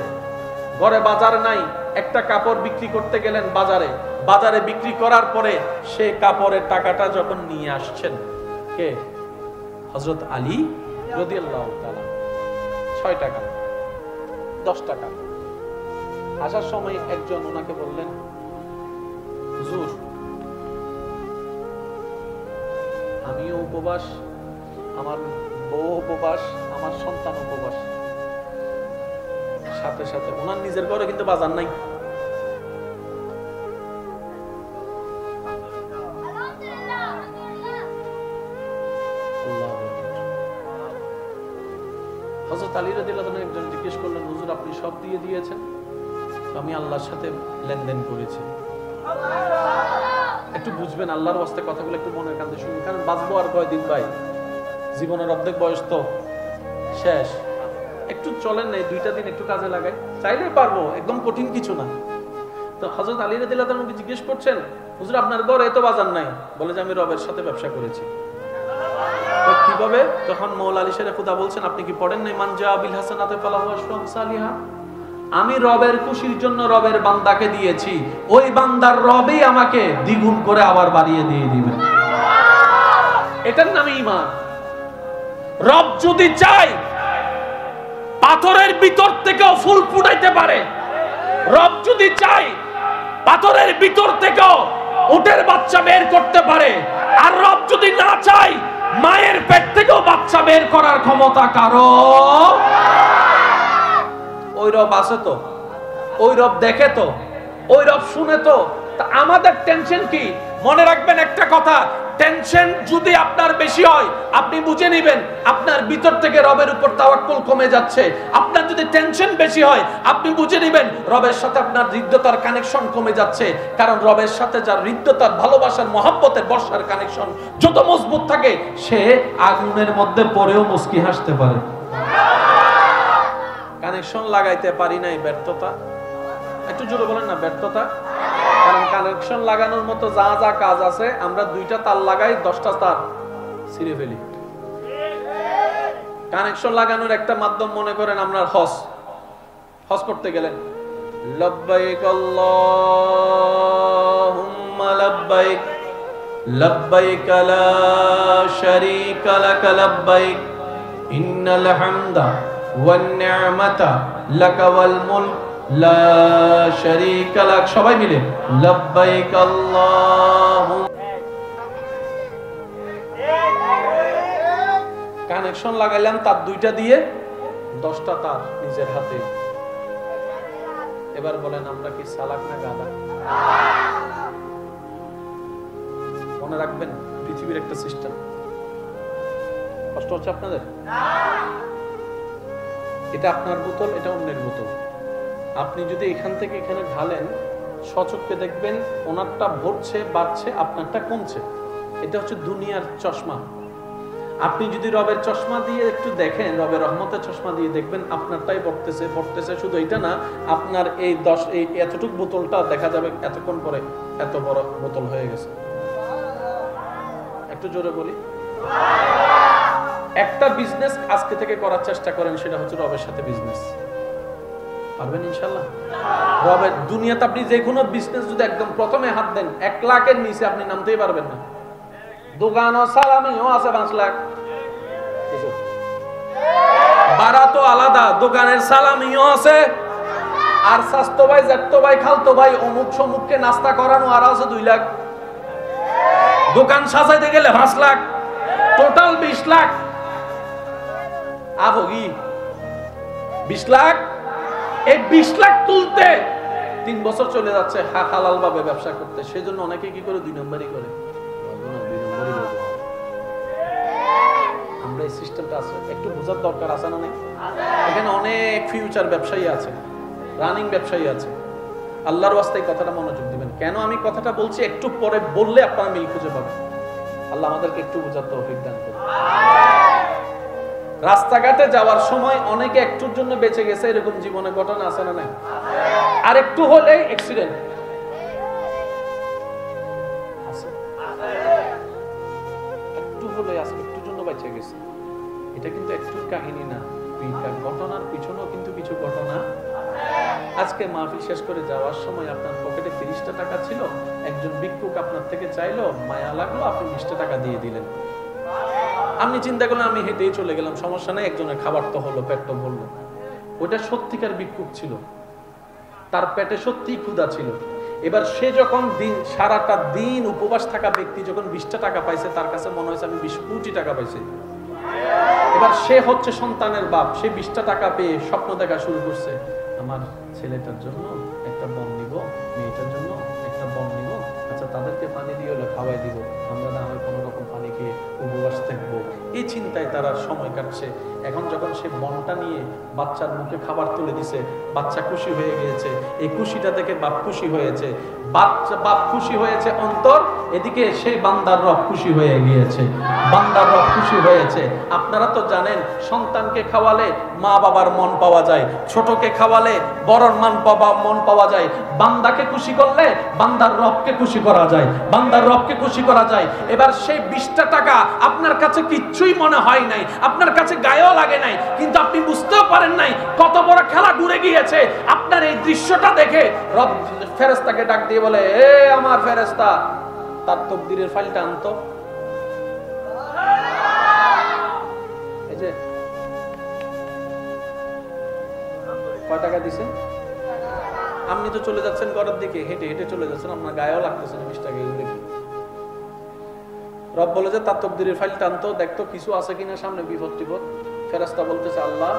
ঘরে বাজার নাই, একটা কাপড় বিক্রি করতে গেলেন বাজারে। বাজারে বিক্রি করার পরে সেই কাপড়ের টাকাটা যখন নিয়ে আসছেন, কে? হযরত আলী রাদিয়াল্লাহু তাআলা। 6 টাকা, 10 টাকা। আসার সময় একজন ওনাকে বললেন, হুজুর আমিও উপবাস, আমার বউ উপবাস, আমার সন্তান উপবাস, সাথে সাথে ওনার নিজের ঘরে কিন্তু বাজার নাই। হযরত আলী রাদিয়াল্লাহু আনহু একজন জিজ্ঞেস করলেন, হুজুর আপনি সব দিয়ে দিয়েছেন? আমি আল্লাহর সাথে লেনদেন করেছি। একটু বুঝবেন, আল্লাহর ওয়াস্তে কথাগুলো একটু মনের কাছে শুনুন, কারণ বাঁচবো আর কয়দিন ভাই, জীবনের অর্ধেক বয়স তো শেষ। একটু চলেন না, 2টা দিন একটু কাজে লাগাই, চাইলে পারবো, একদম কঠিন কিছু না। তো হযরত আলী রাদিয়াল্লাহু আনহু জিজ্ঞেস করছেন, হুজুর আপনার ঘরে এত বাজার নাই? বলে যে আমি রবের সাথে ব্যবসা করেছি। কিভাবে? তখন মওলা আলী শেরে খুদা বলছেন, আপনি কি পড়েন নাই মান জা বিল হাসানাতি ফালাহু আশরু সালিহা? আমি রবের খুশির জন্য রবের বান্দাকে দিয়েছি, ওই বান্দার রবই আমাকে দ্বিগুণ করে আবার বাড়িয়ে দিয়ে দিবেন। এটার নামই ঈমান। রব যদি চায় পাথরের ভিতর থেকেও ফুল ফুটাইতে পারে, রব যদি চায় পাথরের ভিতর থেকেও উটের বাচ্চা বের করতে পারে, আর রব যদি না চায় মায়ের পেট থেকেও বাচ্চা বের করার ক্ষমতা কারো। ওই রব আছে তো, ওই রব দেখে তো, ওই রব শুনে তো। আমাদের টেনশন কি? মনে রাখবেন একটা কথা, টেনশন যদি আপনার বেশি হয় আপনি বুঝে নেবেন আপনার ভিতর থেকে রবের উপর তাওয়াক্কুল কমে যাচ্ছে। আপনার যদি টেনশন বেশি হয় আপনি বুঝে নেবেন রবের সাথে আপনার হৃদ্যতার কানেকশন কমে যাচ্ছে। কারণ রবের সাথে যার হৃদ্যতার, ভালোবাসার, মহব্বতের, বর্ষার কানেকশন যত মজবুত থাকে, সে আগুনের মধ্যে পড়েও মুস্কি হাসতে পারে। কানেকশন লাগাইতে পারি নাই, ব্যর্থতা। একটু জোরে বলেন না, ব্যর্থতা। কারণ কানেকশন লাগানোর মতো যা যা কাজ আছে, আমরা 2টা তার লাগাই, 10টা তার ছিঁড়ে ফেলি। কানেকশন লাগানোর একটা মাধ্যম মনে করেন আপনার হজ করতে গেলেন, লব্বাইক আল্লাহুম্মা লব্বাইক লব্বাইক লা শারীকা লাক লব্বাইক ইন্নাল হামদা ওয়ান নি'মাতা লাকা ওয়াল মুলক লা শারীকা লাক। সবাই মিলে লব্বাইক আল্লাহুম্মা। কানেকশন লাগাইলাম তার 2টা দিয়ে, 10টা তার নিজের হাতে। এবার বলেন আমরা কি চালাক না গাধা? মনে রাখবেন পৃথিবীর একটা সিস্টেম। কষ্ট হচ্ছে আপনাদের? এটা আপনার বোতল, এটা অন্যের বোতল। আপনি যদি এখান থেকে এখানে ঢালেন, সচক্ষে দেখবেন ওনারটা ভরছে, বাড়ছে, আপনারটা কমছে। এটা হচ্ছে দুনিয়ার চশমা। আপনি যদি রবের চশমা দিয়ে একটু দেখেন, রবের রহমতের চশমা দিয়ে দেখবেন আপনারটাই বড়তেছে, বড়তেছে। শুধু এটা না, আপনার এই এতটুক বোতলটা দেখা যাবে এতক্ষণ পরে এত বড় বোতল হয়ে গেছে। একটু জোরে বলি। একটা বিজনেস আজকে থেকে করার চেষ্টা করেন, সেটা হচ্ছে রবের সাথে বিজনেস। পারবেন ইনশাআল্লাহ? রবের দুনিয়াতে আপনি যে কোনো বিজনেস যদি একদম প্রথমে হাত দেন, 1 লাখের নিচে আপনি নামতেই পারবেন না। দোকানও সালামিও আছে 5 লাখ, ভাড়া তো আলাদা, দোকানের সালামিও আছে, আর স্বাস্থ্য ভাই, জ্যাঠতো ভাই, খালতো ভাই, অমুক সমুককে নাস্তা করানো আর আছে 2 লাখ। দোকান সাজাইতে গেলে 5 লাখ, টোটাল 20 লাখ। আবগি 20 লাখ। এই 20 লাখ তুলতে 3 বছর চলে যাচ্ছে হালাল ভাবে ব্যবসা করতে। সেজন্য অনেকে কি করে 2 নম্বরই করে। আমরা এই সিস্টেমটা আছে, একটু বোঝার দরকার আছে না? নেই? এখানে অনেক ফিউচার ব্যবসায়ী আছে, রানিং ব্যবসায়ী আছে। আল্লাহর ওয়াস্তায় কথাটা মনোযোগ দিবেন। কেন আমি কথাটা বলছি একটু পরে বললে আপনারা মিল খুঁজে পাবেন। আল্লাহ আমাদেরকে একটু বোঝার তৌফিক দান করুন। রাস্তাঘাটে যাওয়ার সময় অনেকে একটুর জন্য বেঁচে গেছে, এরকম জীবনে ঘটনা আছে না? নাই? আর একটু হলে অ্যাক্সিডেন্ট আছে, একটু হলে আজকে একটুর জন্য বেঁচে গেছে। এটা কিন্তু একটু কাহিনী না, ঘটনার পিছনেও কিন্তু কিছু ঘটনা। আজকে মাহফিল শেষ করে যাওয়ার সময় আপনার পকেটে 30টা টাকা ছিল, একজন ভিক্ষুক আপনার থেকে চাইলো, মায়া লাগলো, আপনি 20টা টাকা দিয়ে দিলেন। আমি চিন্তা করলাম আমি হেঁটেই চলে গেলাম, সমস্যা নেই, একজনের খাবার তো হলো, পেট তো ভরলো। ওইটা সত্যিকার ভিক্ষুক ছিল, তার পেটে সত্যিই ক্ষুধা ছিল। এবার সে যখন সারাটা দিন উপবাস থাকা ব্যক্তি যখন 20টা টাকা পাইছে, তার কাছে মনে হয়েছে আমি 20 কোটি টাকা পাইছি। এবার সে হচ্ছে সন্তানের বাপ, সে 20টা টাকা পেয়ে স্বপ্ন দেখা শুরু করছে, আমার ছেলেটার জন্য একটা বন নিব, মেয়েটার জন্য একটা বন নিব, আচ্ছা তাদেরকে পানি দিয়ে হলে খাওয়াই দিব, আমরা না হয় কোনো রকম পানি খেয়ে উপবাস থাকবো। এই চিন্তায় তারা সময় কাটছে। এখন যখন সে বনটা নিয়ে বাচ্চার মুখে খাবার তুলে দিছে, বাচ্চা খুশি হয়ে গিয়েছে। এই খুশিটা দেখে বাপ খুশি হয়েছে, বাপ খুশি হয়েছে অন্তর, এদিকে সেই বান্দার রব খুশি হয়ে গিয়েছে, বান্দার রব খুশি হয়েছে। আপনারা তো জানেন সন্তানকে খাওয়ালে মা বাবার মন পাওয়া যায়, ছোটকে খাওয়ালে বড়র মন পাওয়া যায়, বান্দাকে খুশি করলে বান্দার রবকে খুশি করা যায়, বান্দার রবকে খুশি করা যায়। এবার সেই 20টা টাকা আপনার কাছে কিচ্ছুই মনে হয় নাই, আপনার কাছে গায়েও লাগে নাই, কিন্তু আপনি বুঝতেও পারেন নাই কত বড় খেলা ঘুরে গিয়েছে। আপনার এই দৃশ্যটা দেখে রব ফেরেশতাকে ডাক দিয়ে বলে, এ আমার ফেরেশতা, তার তাকদীরের ফাইলটা আনতো। এই যে কয় টাকা দিছেন? আপনি তো চলে যাচ্ছেন ঘরের দিকে, হেঁটে হেঁটে চলে যাচ্ছেন, আপনার গায়েও লাগতেছে না 20 টাকা। এগুলো কি? রব বলে যে তার তাকদীরের ফাইলটা আনতো, দেখতো কিছু আছে কিনা সামনে বিপদ টিপদ। ফেরেশতা বলতেছে, আল্লাহ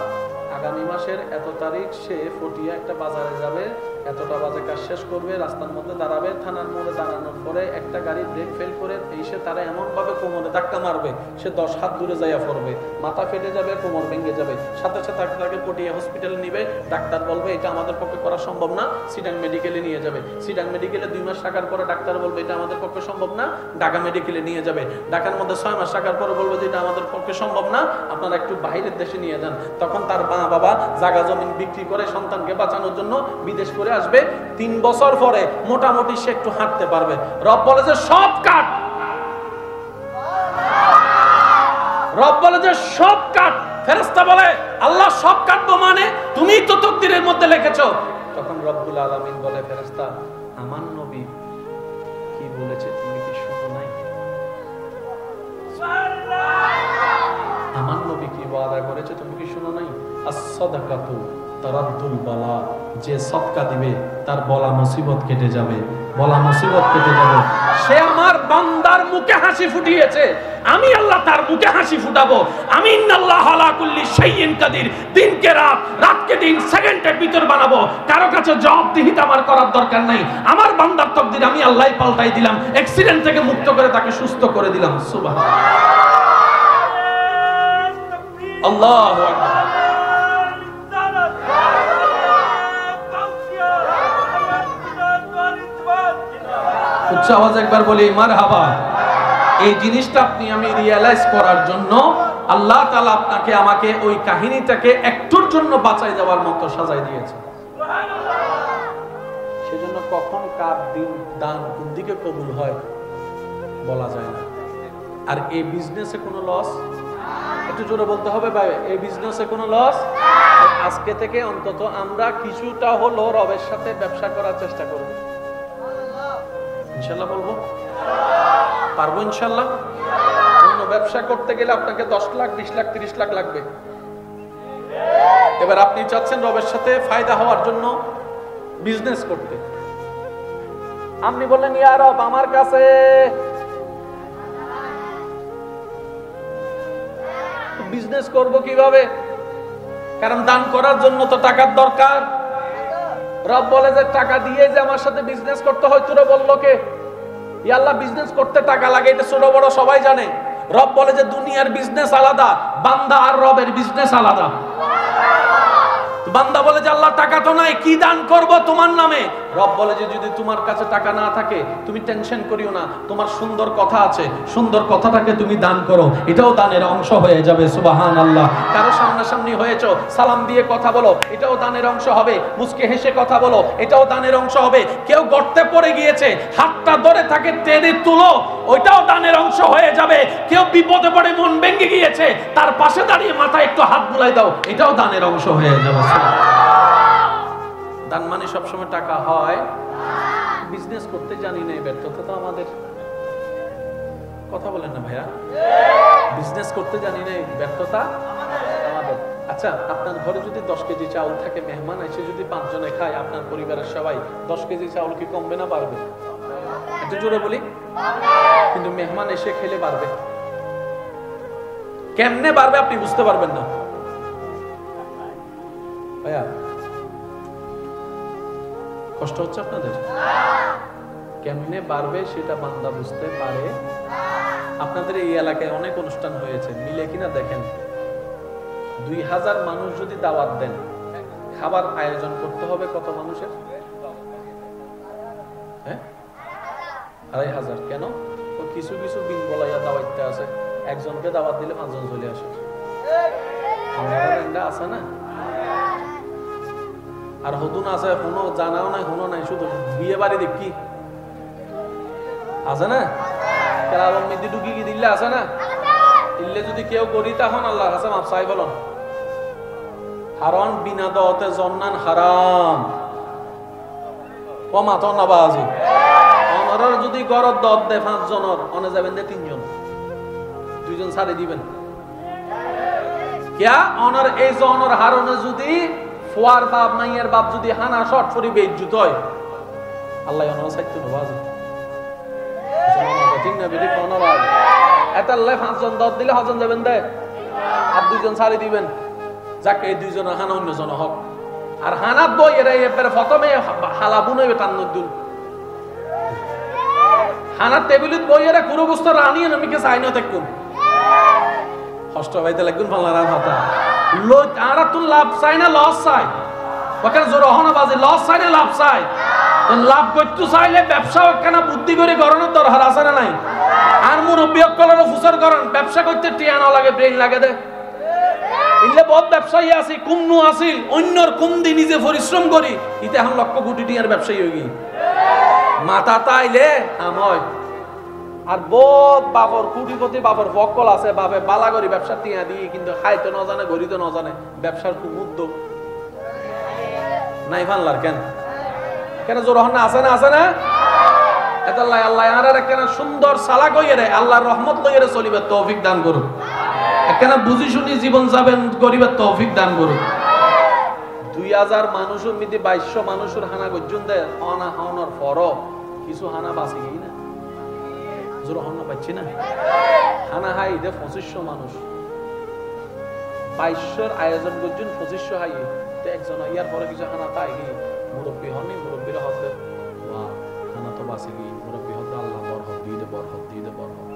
আগামী মাসের এত তারিখ সে ফটিয়া একটা বাজারে যাবে, এতটা বাজে কাজ শেষ করবে, রাস্তার মধ্যে দাঁড়াবে, থানার মোড়ে দাঁড়ানোর পরে একটা গাড়ি ব্রেক ফেল করে এসে তারা এমন ভাবে কোমরে ধাক্কা মারবে, সে 10 হাত দূরে যাইয়া পড়বে, মাথা ফেটে যাবে, কোমর ভেঙে যাবে। সাথে সাথে তাকে পটিয়া হসপিটালে নিবে, ডাক্তার বলবে এটা আমাদের পক্ষে করা সম্ভব না, সিডাং মেডিকেলে নিয়ে যাবে। সিডাং মেডিকেলে 2 মাস থাকার পরে ডাক্তার বলবে এটা আমাদের পক্ষে সম্ভব না, ঢাকা মেডিকেলে নিয়ে যাবে। ঢাকার মধ্যে 6 মাস থাকার পরে বলবে যে এটা আমাদের পক্ষে সম্ভব না, আপনারা একটু বাইরের দেশে নিয়ে যান। তখন তার মা বাবা জায়গা জমি বিক্রি করে সন্তানকে বাঁচানোর জন্য বিদেশ করে আসবে। 3 বছর পরে মোটামুটি সে একটু হাঁটতে পারবে। রব বলে যে সব কাট, রব বলে যে সব কাট। ফেরেশতা বলে আল্লাহ সব কাটবো মানে? তুমি তো তাকদীরের মধ্যে লিখেছো। তখন রব্বুল আলামিন বলে, ফেরেশতা আমার নবী কি বলেছে তুমি কি শুনো নাই? আমার নবী কি ওয়াদা করেছে তুমি কি শুনো নাই? as-সাদাকাতু তারাদ্দুল বালা, যে সদকা দিবে তার বলা মুসিবত কেটে যাবে, বলা মুসিবত কেটে যাবে। সে আমার বান্দার মুখে হাসি ফুটিয়েছে, আমি আল্লাহ তার মুখে হাসি ফুটাবো। আমি ইন্নাল্লাহ আলা কুল্লি শাইইন কাদির, দিনকে রাত, রাতকে দিন, সেকেন্ডের ভিতর বানাবো। কারো কাছে জবাবদিহিতা আমার করার দরকার নাই। আমার বান্দার তাকদীর আমি আল্লাহই পাল্টাই দিলাম, অ্যাক্সিডেন্ট থেকে মুক্ত করে তাকে সুস্থ করে দিলাম। সুবহানাল্লাহ, আল্লাহু আকবার। উচ্চ আওয়াজ একবার বলি মারহাবা। এই জিনিসটা আপনি আমি রিয়ালাইজ করার জন্য আল্লাহ তাআলা আপনাকে আমাকে ওই কাহিনীটাকে একটুর জন্য বাঁচাই যাওয়ার মতো সাজাই দিয়েছে। সেজন্য কখন কার দিন দান কোন দিকে কবুল হয় বলা যায় না। আর এই বিজনেসে কোনো লস, একটু জোরে বলতে হবে ভাই, এই বিজনেসে কোনো লস। আজকে থেকে অন্তত আমরা কিছুটা হলো রবের সাথে ব্যবসা করার চেষ্টা করব, ইনশাআল্লাহ। বলবো পারবো ইনশাআল্লাহ। অন্য ব্যবসা করতে গেলে আপনাকে 10 লাখ 20 লাখ 30 লাখ লাগবে। এবার আপনি চাচ্ছেন রবের সাথে ফায়দা হওয়ার জন্য বিজনেস করতে। আপনি বললেন ইয়া রব আমার কাছে বিজনেস করব কিভাবে? কারণ দান করার জন্য তো টাকার দরকার। রব বলে যে টাকা দিয়ে যে আমার সাথে বিজনেস করতে হয়। তোরা বললো কে? ইয়া আল্লাহ বিজনেস করতে টাকা লাগে, এটা ছোট বড় সবাই জানে। রব বলে যে দুনিয়ার বিজনেস আলাদা, বান্দা আর রবের বিজনেস আলাদা। বান্দা বলে যে আল্লাহ টাকা তো নাই, কি দান করব তোমার নামে? রব বলে যে যদি তোমার কাছে টাকা না থাকে তুমি টেনশন করিও না, তোমার সুন্দর কথা আছে, সুন্দর কথাটাকে তুমি দান করো, এটাও দানের অংশ হয়ে যাবে। সুবহানাল্লাহ। কারো সামনাসামনি হয়েছো, সালাম দিয়ে কথা বলো, এটাও দানের অংশ হবে। মুস্কে হেসে কথা বলো, এটাও দানের অংশ হবে। কেউ গর্তে পড়ে গিয়েছে, হাতটা ধরে তাকে টেনে তুলো, ওইটাও দানের অংশ হয়ে যাবে। কেউ বিপদে পড়ে মন ভেঙে গিয়েছে, তার পাশে দাঁড়িয়ে মাথায় একটু হাত বুলাই দাও, এটাও দানের অংশ হয়ে যাবে। দান মানে সবসময় টাকা হয়। বিজনেস করতে জানি না, ব্যর্থতা তো আমাদের। কথা বলেন না ভাইয়া? বিজনেস করতে জানি না, ব্যর্থতা আমাদের। আচ্ছা, আপনার ঘরে যদি 10 কেজি চাউল থাকে, মেহমান এসে যদি 5 জনে খায়, আপনার পরিবারের সবাই 10 কেজি চাউল কি কমবে না বাড়বে? একটু জোরে বলি। কিন্তু মেহমান এসে খেলে বাড়বে। কেমনে বাড়বে আপনি বুঝতে পারবেন না। ভাইয়া কষ্ট হচ্ছে আপনাদের? কেমনে বাড়বে সেটা বান্দা বুঝতে পারে। আপনাদের এই এলাকায় অনেক অনুষ্ঠান হয়েছে, মিলে কিনা দেখেন। 2000 মানুষ যদি দাওয়াত দেন, খাবার আয়োজন করতে হবে কত মানুষের? 2500। কেন? তো কিছু কিছু বিন বলাইয়া দাওয়াইতে আছে, একজনকে দাওয়াত দিলে 5 জন চলে আসে। আছে না? আর হতুন আছে, কোনো জানাও নাই, কোনো নাই, শুধু বিয়ে বাড়ি দেখি আছে না? কেরাবন মিদি ঢুকি কি দিল্লে আছে না? দিল্লে যদি কেউ করি তখন আল্লাহর কাছে মাফ চাই বলুন। কারণ বিনা দাওয়াতে জন্নান হারাম। ও মাথা নাবাজি অনরের যদি গরত দাওয়াত দেয় 5 জনের, অনে যাবেন দে 3 জন, 2 জন ছাড়ে দিবেন। কিয়া অনর এই জনের হারনে যদি ফুয়ার বাপ মাইয়ের বাপ যদি হানা শর্ট ফরি বেইজ্জত হয়, আল্লাহ অনর সাইতে নবাজি। ঠিক না? বেটি কোন বাজ এটা আল্লাহ 5 জন দাওয়াত দিলে হজন যাবেন দে, আর 2 জন ছাড়ে দিবেন। যাকে এই 2 জনের হানা অন্য জন হক। আর হানাত বই এরা এবারে প্রথমে হালাবুন হইবে টান্নুদ্দুল। হানাত টেবিলত বই এরা পুরো বস্তু রানিয়ে নমিকে চাই না দেখুন। কষ্ট পাইতে লাগুন ফালার কথা। লোক আর তুই লাভ চাই না লস চাই? ওখানে জোর হনা বাজে লস চাই না লাভ চাই? লাভ করতে চাইলে ব্যবসা কেন বুদ্ধি করে গরনের দরকার আছে না নাই? আর মুরব্বী অকলের ফুসর করেন, ব্যবসা করতে টিয়া না লাগে, ব্রেইন লাগে দে। ইলে বহুত ব্যবসায়ী আছে, কুমনু আসিল, অন্যর কুম দি নিজে পরিশ্রম করি, ইতে এখন লক্ষ কোটি টিয়ার ব্যবসায়ী হয়ে গই। মাথা তাইলে আময়। আর বহুত বাপর কোটিপতি বাপর বকল আছে, বাপে বালা করি ব্যবসা টিয়া দিয়ে, কিন্তু খাইতে না জানে, গড়িতে না জানে, ব্যবসার খুব উদ্যোগ নাই ফানলার কেন? কেন জোর হন না? আছে না? আছে না? এতাল্লাহ আল্লাহ আর কেন সুন্দর সালাক হইয়ে রে, আল্লাহর রহমত লইয়ে রে চলিবে তৌফিক দান করুন। কেন বুঝি শুনি জীবন যাবেন গরিবের তৌফিক দান করুন। 2000 মানুষের মধ্যে 2200 মানুষের হানা গর্জন দেয়, হানা হাওনার ফর কিছু হানা বাঁচি গই না, জোর হানা পাচ্ছি না। হানা হাই দে 2500 মানুষ, 2200 আয়োজন গর্জন 2500 হাই তো একজন ইয়ার পরে কিছু হানা তাই গিয়ে মুরব্বী হননি, মুরব্বীরা হতে বাহ হানা তো বাঁচি গই, মুরব্বী হতে আল্লাহ বরকত দিয়ে দে, বরকত দিয়ে দে, বরকত।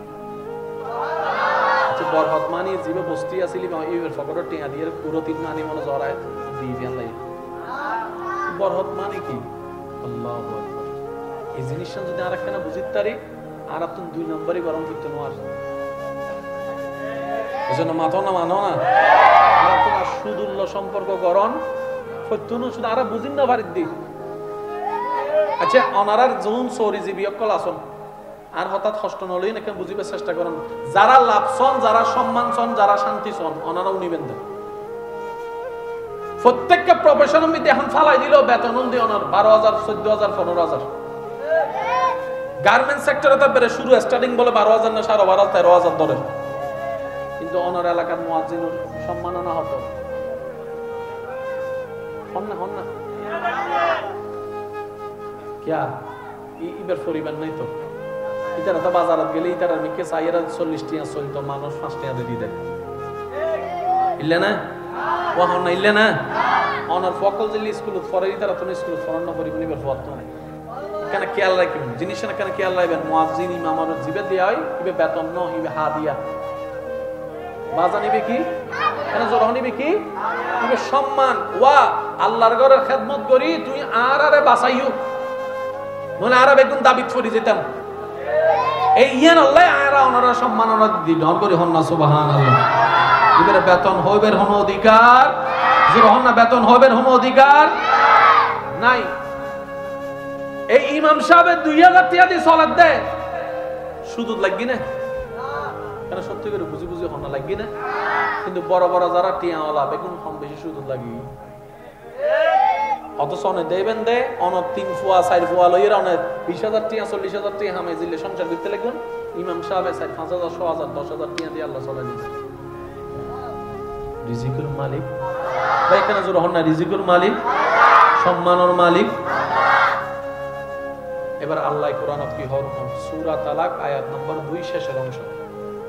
আচ্ছা বরকত মানি জীবে বস্তি আসিলি ইউর ফকর টিয়া দিয়ে পুরো 3 মানি মনে জড়ায় দিয়ে দিয়ান লাই। বরকত মানে কি? আল্লাহু আকবার। এই জিনিসটা যদি আরেকখানা বুঝিত পারি, আর আপনি 2 নম্বরই গরম করতে নোয়ার। এজন্য মাথা না মানো না, আর তোমার সুদুল্য সম্পর্ক গরম সত্যনু শুধু আর বুঝিন না পারি দি। আচ্ছা অনারার জুন সরিজীবী অকল আসন আর হঠাৎ কষ্ট নলই নাকি বুঝিবার চেষ্টা করেন। যারা লাভ সন, যারা সম্মান সন, যারা শান্তি সন, অনারা উনিবেন দেন। প্রত্যেকটা প্রফেশনের মধ্যে এখন ফালাই দিল বেতন দিয়ে অনার 12,000, 14,000, 15,000। গার্মেন্টস সেক্টরে তো বেড়ে শুরু স্টার্টিং বলে 12,000 না 12,500, 13,000 ধরে, কিন্তু অনার এলাকার মুয়াজ্জিনুর সম্মাননা হতো হন না কিয়া ইবার পরিবার নাই তো। ইতারা তো বাজারত গেলে ইতারা মিকে চাইরা 40 টিয়া চলতো, মানুষ 5 টিয়া দিয়ে দেয় ইল্লে না ও হন না ইল্লে না। অনার ফকল জিল্লি স্কুলত ফরে ইতারা তো স্কুলত ফরান না পরিবার নিবার ফত নাই। কেন খেয়াল রাখবেন জিনিসটা কেন খেয়াল রাখবেন? মুয়াজ্জিন ইমামের জিবে দেয়া হয়, ইবে বেতন ন, ইবে হাদিয়া। বাজা নিবে কি? কেন জোর নিবে কি? ইবে সম্মান। ওয়া আল্লাহর ঘরের খেদমত করি তুই আর আরে বাঁচাইও, নলে আর বেগুন দাবিত পড়ি যেতাম। এই ইয়ান আল্লাহ আয়রা ওনারা সম্মাননা দিল করি হন না সুবহানাল্লাহ। ইবের বেতন হইবের হন অধিকার, জোর হন না বেতন হইবের হন অধিকার নাই। এই ইমাম সাহেব 2000 টাকা দিয়ে সালাত দেয়, সুদ লাগি না? কেন সত্যি করে বুঝি বুঝি হন লাগি না? কিন্তু বড় বড় যারা টিয়াওয়ালা বেগুন কম বেশি সুদ লাগি। অথচ অনেক দেবেন দে অনেক 3 ফুয়া 4 ফুয়া লইয়ের অনেক 20,000 টিয়া 40,000 টিয়া হামে জিলে সংসার করতে লাগবেন। ইমাম সাহেব 5,000 6,000 10,000 টিয়া দিয়ে আল্লাহ চলে দিয়েছে। রিজিকুল মালিক ভাই কেন জোর হন না? রিজিকুল মালিক, সম্মানের মালিক। এবার আল্লাহ কোরআনত কি হর সূরা তালাক আয়াত নম্বর 2 শেষের অংশ,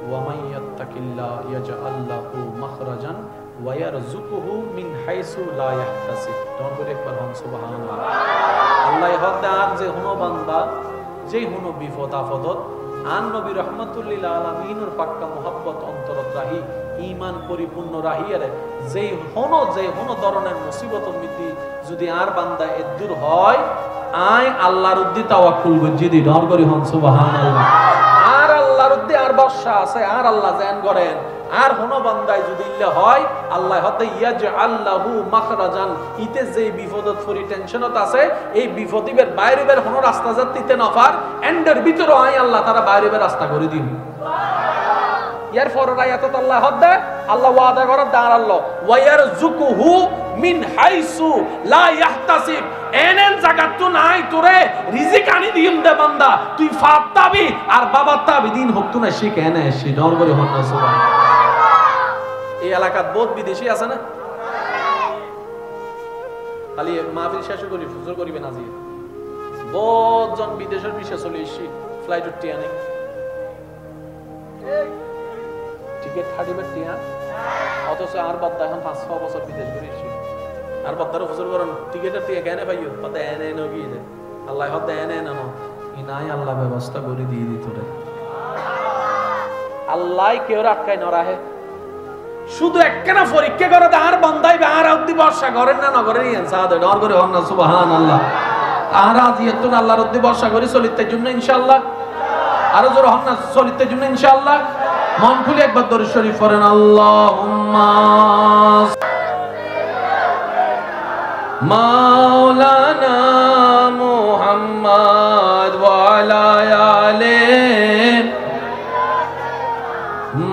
ওয়া মান ইয়াত্তাকিল্লাহ ইয়াজআল লাহু মাখরাজান ওয়া ইয়ারযুকুহু মিন হাইসু লা ইয়াহতাসিব। তোমরা বলে একবার সুবহানাল্লাহ। আল্লাহ হদার যে হনো বান্দা যে হনো বিপদ আপদত আন নবী রাহমাতুল লিল আলামিনের পাক্কা মুহাব্বত অন্তরত রাহি ঈমান পরিপূর্ণ রাহিয়ারে যেই হনো ধরনের মুসিবত মিতি যদি আর বান্দা এদুর হয় আয় আল্লাহর উদ্দি তাওয়াক্কুল বুঝি দি ডর করি হন সুবহানাল্লাহ। আর আল্লাহর উদ্দি আর ভরসা আছে, আর আল্লাহ জান করেন। আর হনো বান্দায় যদি ইল্লা হয় আল্লাহ হতে ইয়াজআল লাহু মাখরাজান, ইতে যে বিপদত ফরি টেনশনত আছে এই বিপদিবের বাইরে বের হনো রাস্তা যাত্তিতে নফার এন্ডের ভিতর আয় আল্লাহ তারা বাইরে বের রাস্তা করে দিন। ইয়ার পরের আয়াতত আল্লাহ হদে আল্লাহ ওয়াদা করে দাঁড়ালো ওয়া ইয়ারযুকুহু মিন হাইসু লা ইয়াহতাসিব, এনেন জায়গা তো নাই তোরে রিজিক আনি দিম দে বান্দা, তুই ফাত্তাবি আর বাবা তাবি দিন হক তো না সে কেন সে ডর করে হন না সুবহানাল্লাহ। এই এলাকাত বহুত বিদেশি আছে না, খালি মাহফিল শেষ করি ফুজুর করিবেন আজি বহুত জন বিদেশের বিষয় চলে এসেছি ফ্লাইট উঠতে আনে টিকিট খাটিবে টিয়া, অথচ আর বাদ্দা এখন 5-6 বছর বিদেশ ঘুরে এসেছি আর বাদ্দারও ফুজুর করেন টিকিটের টিয়া কেন পাইও কথা এনে এনে গিয়ে যায় আল্লাহ হতে এনে এনে ই নাই আল্লাহ ব্যবস্থা করে দিয়ে দিত রে। আল্লাহ কেউ আটকায় না রাহে, শুধু একখানা পরীক্ষা করে আর বন্ধাইবে আর অব্দি বর্ষা করেন না নগরের ইনসাদ ডর করে হন না সুবহানাল্লাহ। আর আজ ইয়তুন আল্লাহর অব্দি বর্ষা করে চলিতের জন্য ইনশাআল্লাহ, আরো জোর হন না চলিতের জন্য ইনশাআল্লাহ। মন খুলে একবার দরুদ শরীফ পড়েন আল্লাহুম্মা মাওলানা মুহাম্মদ ওয়া আলা আলি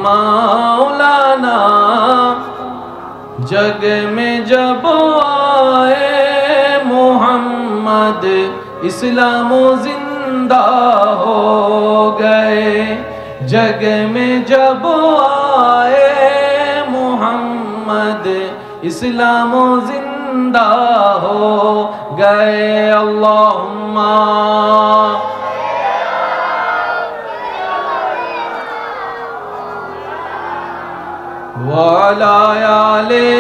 मौलाना। जग में जब आए मोहम्मद इस्लाम जिंदा हो गए, जग में जब आए मोहम्मद इस्लाम जिंदा हो गए। अल्लाहुम्मा ওয়ালা আলে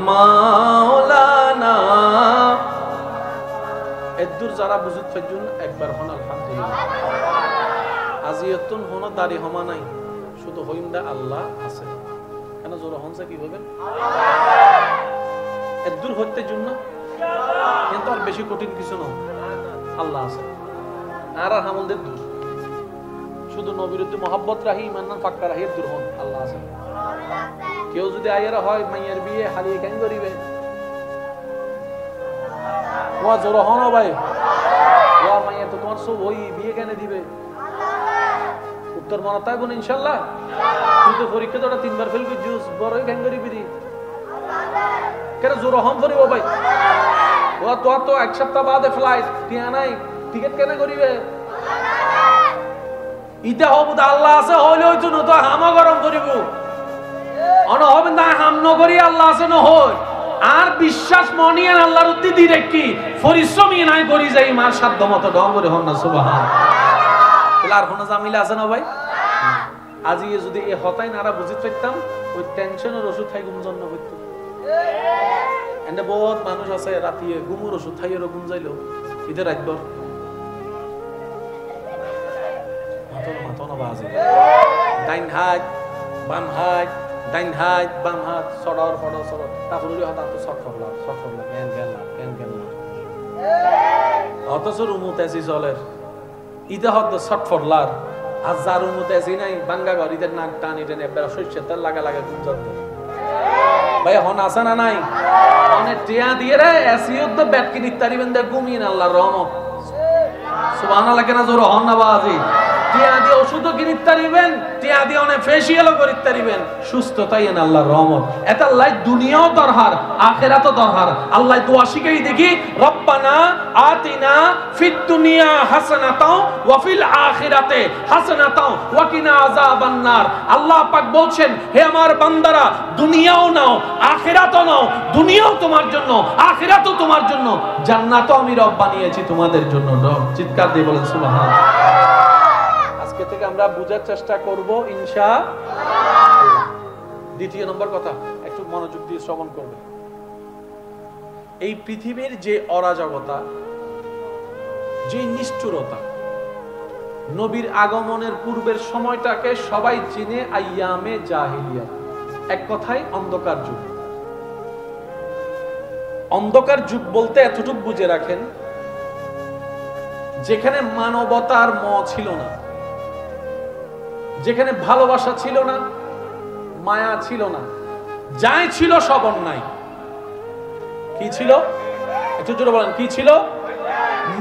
মাওলানা। এদুর যারা বুঝুত ফেজুন একবার হন আলহামদুলিল্লাহ। আজিয়তুন হন দাড়ি হমা নাই, শুধু হইন্দা আল্লাহ আছে। কেন জোর হনছে কি হইবেন এদুর হইতে জন্য কিন্তু আর বেশি কঠিন কিছু না, আল্লাহ আছে আর হামলদের দূর শুধু নবীর উদ্দি মহব্বত রাহি ইমান পাক্কা রাহি দূর হন আল্লাহ আছে। কেউ যদি আয়েরা হয় মাইয়ের বিয়ে হারিয়ে কেন করিবে ওয়া জোর হন ভাই ওয়া মাইয়া তো তোমার সব ওই বিয়ে কেন দিবে উত্তর মনে তাই বোন ইনশাআল্লাহ। কিন্তু পরীক্ষা তো 3 বার ফেল জুস বড় কেন করিবি দি কেন জোর হন করিব ভাই ওয়া তো এক সপ্তাহ বাদে ফ্লাইট টিয়া নাই টিকিট কেন করিবে ইতে হবু আল্লাহ আছে হইলে হইতো না তো হামা গরম করিব অন হবে না হাম নগরি আল্লাহ আছে না হই আর বিশ্বাস মনিয়ান আল্লাহর উদ্দি দি রেখি পরিশ্রমী নাই করি যাই মার সাধ্য মতো ডং করে হন না সুবহানাল্লাহ। আর কোন জামিলা আছে না ভাই? আজি যদি এ হতাই নারা বুঝিত পাইতাম ওই টেনশনের ওষুধ খাই ঘুম জন্য হইতো। এন্ড বহুত মানুষ আছে রাতিয়ে ঘুমুর ওষুধ খাইয়েরও ঘুম যাইলো ঈদের রাতভর ডাইন হাত বাম হাত ডাইন হাত বাম হাত সড়র ফড়র সড়র তারপরে হাত তো শর্ট করলাম ক্যান গেল অথচ রুমুতে আছি চলের ইতে হত শর্ট ফড়লার আর যার রুমুতে আছি নাই বাঙ্গা ঘর ইদের নাক টানি টেনে বেড়া শস্যের তার লাগা ঘুম যাত ভাই হন আছে না নাই অনেক টিয়া দিয়ে রে এসিও তো ব্যাট কিনি তারিবেন দে ঘুমিয়ে আল্লাহর রহমত সুবহানাল্লাহ। কেন জোর হন না বাজি টিয়া দিয়ে ওষুধও কিনিতে পারিবেন, টিয়া দিয়ে অনেক ফেসিয়ালও করিতে পারিবেন, সুস্থ তাই না আল্লাহর রহমত। এটা আল্লাহ দুনিয়াও দরকার, আখিরাতও দরকার। আল্লাহ দোয়া শিখাই দেখি, রব্বানা আতিনা ফিদ দুনিয়া হাসানাতাও ওয়া ফিল আখিরাতে হাসানাতাও ওয়া কিনা আযাবান নার। আল্লাহ পাক বলছেন, হে আমার বান্দারা, দুনিয়াও নাও আখিরাতও নাও, দুনিয়াও তোমার জন্য আখিরাতও তোমার জন্য, জান্নাতও আমি রব বানিয়েছি তোমাদের জন্য। চিৎকার দিয়ে বলেন সুবহানাল্লাহ। আজকে থেকে আমরা বুঝার চেষ্টা করব ইনশাআল্লাহ। দ্বিতীয় নম্বর কথা, একটু মনোযোগ দিয়ে শ্রবণ করবে। এই পৃথিবীর যে অরাজকতা, যে নিষ্ঠুরতা, নবীর আগমনের পূর্বের সময়টাকে সবাই চিনে আইয়ামে জাহিলিয়া, এক কথায় অন্ধকার যুগ। অন্ধকার যুগ বলতে এতটুকু বুঝে রাখেন, যেখানে মানবতার ম ছিল না, যেখানে ভালোবাসা ছিল না, মায়া ছিল না, যাই ছিল সব অন্যায়। কি ছিল? একটু জোরে বলেন, কি ছিল?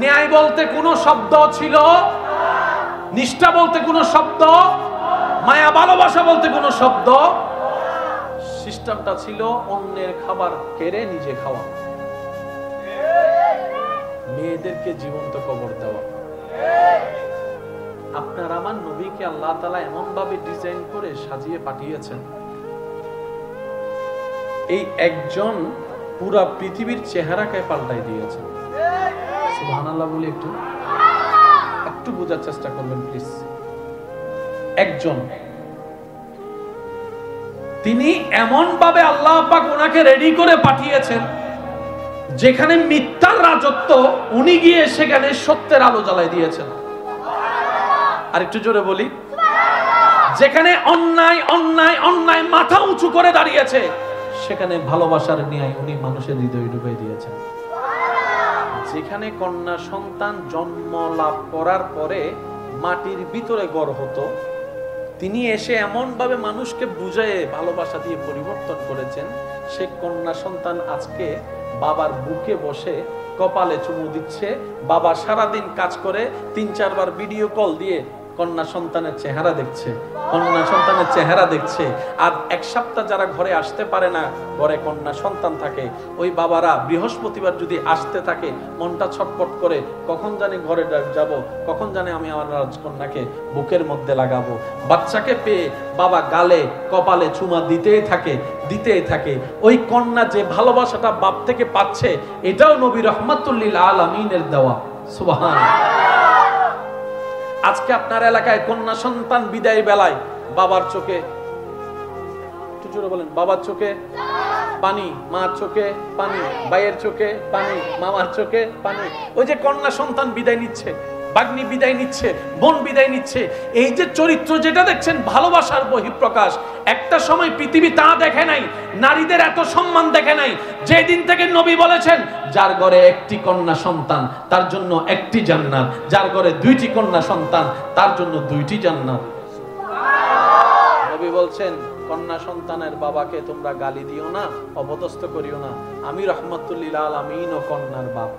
ন্যায় বলতে কোনো শব্দ ছিল, নিষ্ঠা বলতে কোনো শব্দ, মায়া ভালোবাসা বলতে কোনো শব্দ। সিস্টেমটা ছিল অন্যের খাবার কেড়ে নিজে খাওয়া, মেয়েদেরকে জীবন্ত কবর দেওয়া। আপনার আমার নবীকে আল্লাহ তাআলা এমন ভাবে ডিজাইন করে সাজিয়ে পাঠিয়েছেন, এই একজন পুরা পৃথিবীর চেহারাকে পাল্টাই দিয়েছেন। সুবহানাল্লাহ বলি, একটু একটু বোঝার চেষ্টা করবেন প্লিজ। একজন, তিনি এমন ভাবে আল্লাহ পাক ওনাকে রেডি করে পাঠিয়েছেন, যেখানে মিথ্যার রাজত্ব, উনি গিয়ে সেখানে সত্যের আলো জ্বালাই দিয়েছেন। আর একটু জোরে বলি, যেখানে অন্যায় অন্যায় অন্যায় মাথা উঁচু করে দাঁড়িয়েছে, সেখানে ভালোবাসার ন্যায় উনি মানুষের হৃদয় ডুবে দিয়েছেন। যেখানে কন্যা সন্তান জন্ম লাভ করার পরে মাটির ভিতরে গড় হতো, তিনি এসে এমন ভাবে মানুষকে বুঝায়ে ভালোবাসা দিয়ে পরিবর্তন করেছেন। সে কন্যা সন্তান আজকে বাবার বুকে বসে কপালে চুমু দিচ্ছে, বাবা সারাদিন কাজ করে ৩-৪ বার ভিডিও কল দিয়ে কন্যা সন্তানের চেহারা দেখছে, কন্যা সন্তানের চেহারা দেখছে। আর এক সপ্তাহ যারা ঘরে আসতে পারে না, ঘরে কন্যা সন্তান থাকে, ওই বাবারা বৃহস্পতিবার যদি আসতে থাকে, মনটা ছটফট করে, কখন জানি ঘরে যাব, কখন জানি আমি আমার রাজকন্যাকে বুকের মধ্যে লাগাবো। বাচ্চাকে পেয়ে বাবা গালে কপালে চুমা দিতেই থাকে, দিতেই থাকে। ওই কন্যা যে ভালোবাসাটা বাপ থেকে পাচ্ছে, এটাও নবী রাহমাতুল লিল আলামিনের দেওয়া। সুবহানাল্লাহ। আজকে আপনার এলাকায় কন্যা সন্তান বিদায় বেলায় বাবার চোখে, একটু জোরে বলেন, বাবার চোখে পানি, মার চোখে পানি, ভাইয়ের চোখে পানি, মামার চোখে পানি। ওই যে কন্যা সন্তান বিদায় নিচ্ছে, বাগ্নি বিদায় নিচ্ছে, বোন বিদায় নিচ্ছে, এই যে চরিত্র যেটা দেখছেন ভালোবাসার বহিঃপ্রকাশ। একটা সময় পৃথিবী তা দেখে নাই, নারীদের এত সম্মান দেখে নাই। যেদিন থেকে নবী বলেছেন, যার ঘরে একটি কন্যা সন্তান তার জন্য একটি জান্নাত, যার ঘরে 2টি কন্যা সন্তান তার জন্য 2টি জান্নাত। নবী বলছেন, কন্যা সন্তানের বাবাকে তোমরা গালি দিও না, অপদস্থ করিও না, আমি রাহমাতুল লিল আলামিন ও কন্যার বাপ।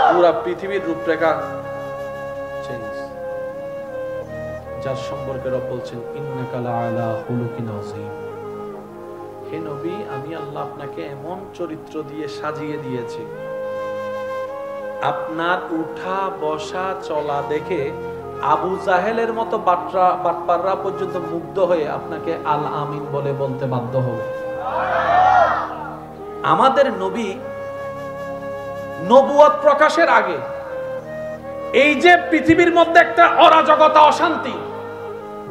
পুরা পৃথিবীর রূপরেখা চেঞ্জ। যার সম্পর্কে রব বলছেন, ইন্নাকা লাআলা খুলুকিন আযীম। হে নবী, আমি আল্লাহ আপনাকে এমন চরিত্র দিয়ে সাজিয়ে দিয়েছি, আপনার উঠা বসা চলা দেখে আবু জাহেলের মতো বাটপাররা পর্যন্ত মুগ্ধ হয়ে আপনাকে আল আমিন বলে বলতে বাধ্য হবে। আমাদের নবী নবুয়ত প্রকাশের আগে এই যে পৃথিবীর মধ্যে একটা অরাজকতা, অশান্তি,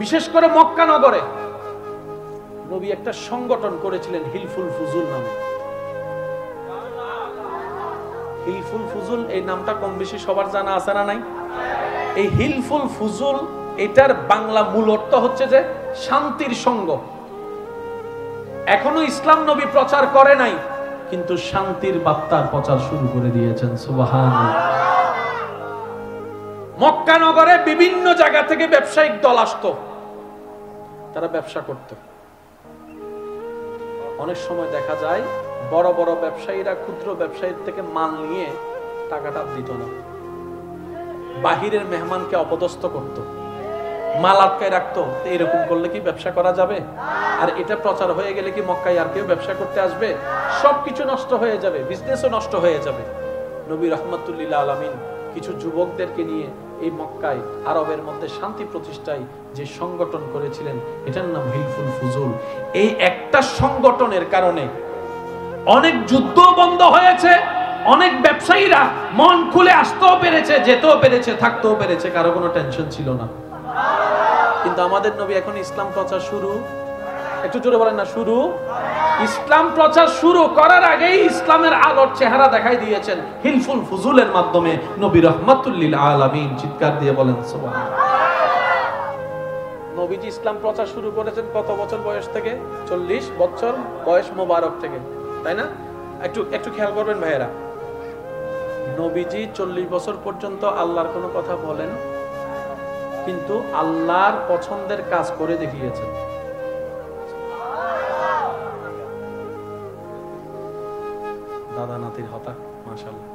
বিশেষ করে মক্কা নগরে, নবী একটা সংগঠন করেছিলেন হিলফুল ফুজুল নামে। হিলফুল ফুজুল এই নামটা কম বেশি সবার জানা আছে না নাই? এই হিলফুল ফুজুল, এটার বাংলা মূল অর্থ হচ্ছে যে শান্তির সঙ্গ। এখনো ইসলাম নবী প্রচার করে নাই, কিন্তু শান্তির বার্তার প্রচার শুরু করে দিয়েছেন। সুবহানাল্লাহ। মক্কা নগরে বিভিন্ন জায়গা থেকে ব্যবসায়িক দল আসতো, তারা ব্যবসা করত। অনেক সময় দেখা যায় বড় বড় ব্যবসায়ীরা ক্ষুদ্র ব্যবসায়ীর থেকে মাল নিয়ে টাকাটা দিত না, বাহিরের মেহমানকে অপদস্থ করত, মাল আটকায় রাখতো। এরকম করলে কি ব্যবসা করা যাবে? আর এটা প্রচার হয়ে গেলে কি মক্কায় আর কেউ ব্যবসা করতে আসবে? সবকিছু নষ্ট হয়ে যাবে, বিজনেসও নষ্ট হয়ে যাবে। নবী রাহমাতুল লিল আলামিন কিছু যুবকদেরকে নিয়ে এই মক্কায় আরবের মধ্যে শান্তি প্রতিষ্ঠায় যে সংগঠন করেছিলেন, এটার নাম হিলফুল ফুজুল। এই একটা সংগঠনের কারণে অনেক যুদ্ধ বন্ধ হয়েছে, অনেক ব্যবসায়ীরা মন খুলে আসতেও পেরেছে, যেতেও পেরেছে, থাকতেও পেরেছে, কারো কোনো টেনশন ছিল না। কিন্তু আমাদের নবী এখন ইসলাম প্রচার শুরু, একটু জোরে বলেন না, শুরু। ইসলাম প্রচার শুরু করার আগেই ইসলামের আলোর চেহারা দেখাই দিয়েছেন হিলফুল ফুজুলের মাধ্যমে নবী রাহমাতুল লিল আলামিন। চিৎকার দিয়ে বলেন সুবহানাল্লাহ। নবীজি ইসলাম প্রচার শুরু করেছেন কত বছর বয়স থেকে? 40 বছর বয়স মোবারক থেকে, তাই না? একটু খেয়াল করবেন ভাইয়েরা, নবীজি 40 বছর পর্যন্ত আল্লাহর কোনো কথা বলেন, কিন্তু আল্লাহর পছন্দের কাজ করে দেখিয়েছেন। দাদা নাতির হতা, মাশাআল্লাহ।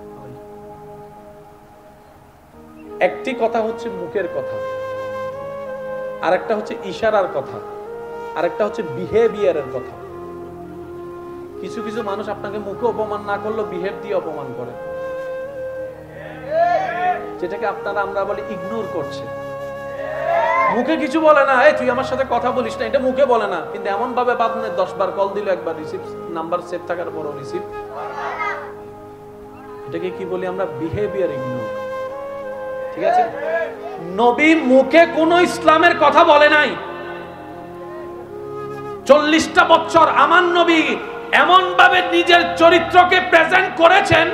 একটি কথা হচ্ছে মুখের কথা, আরেকটা হচ্ছে ইশারার কথা, আরেকটা হচ্ছে বিহেভিয়ারের কথা। কিছু কিছু মানুষ আপনাকে মুখে অপমান না করলেও বিহেভ দিয়ে অপমান করে, যেটাকে আমরা বলি ইগনোর করছে। মুখে কিছু বলে না, এই তুই আমার সাথে কথা বলিস না, এটা মুখে বলে না, কিন্তু এমন ভাবে বাদনে 10 বার কল দিল, একবার রিসিভ, নাম্বার সেভ থাকার পরও রিসিভ। এটাকে কি বলি আমরা? Behaviour ignore. ঠিক আছে? নবী মুখে কোনো ইসলামের কথা বলে নাই। 40টা বছর আমার নবী এমন ভাবে নিজের চরিত্রকে প্রেজেন্ট করেছেন,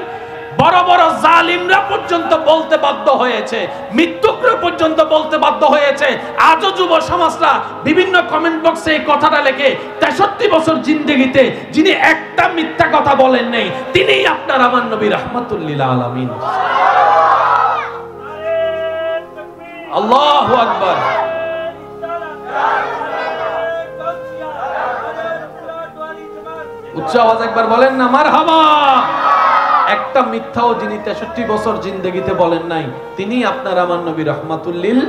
বড় বড় জালিমরা পর্যন্ত বলতে বাধ্য হয়েছে, মৃত্যুকরা পর্যন্ত বলতে বাধ্য হয়েছে। আজও যুব সমাজরা বিভিন্ন কমেন্ট বক্সে এই কথাটা লেখে, 63 বছর জিন্দেগিতে যিনি একটা মিথ্যা কথা বলেন নাই, তিনিই আপনার আমার নবী রাহমাতুল লিল আলামিন। আল্লাহু আকবার। উচ্চ আওয়াজ একবার বলেন না মারহাবা। একটা মিথ্যাও যিনি 63 বছর জিন্দেগিতে বলেন নাই, তিনি আপনার আমার নবী রাহমাতুল লিল,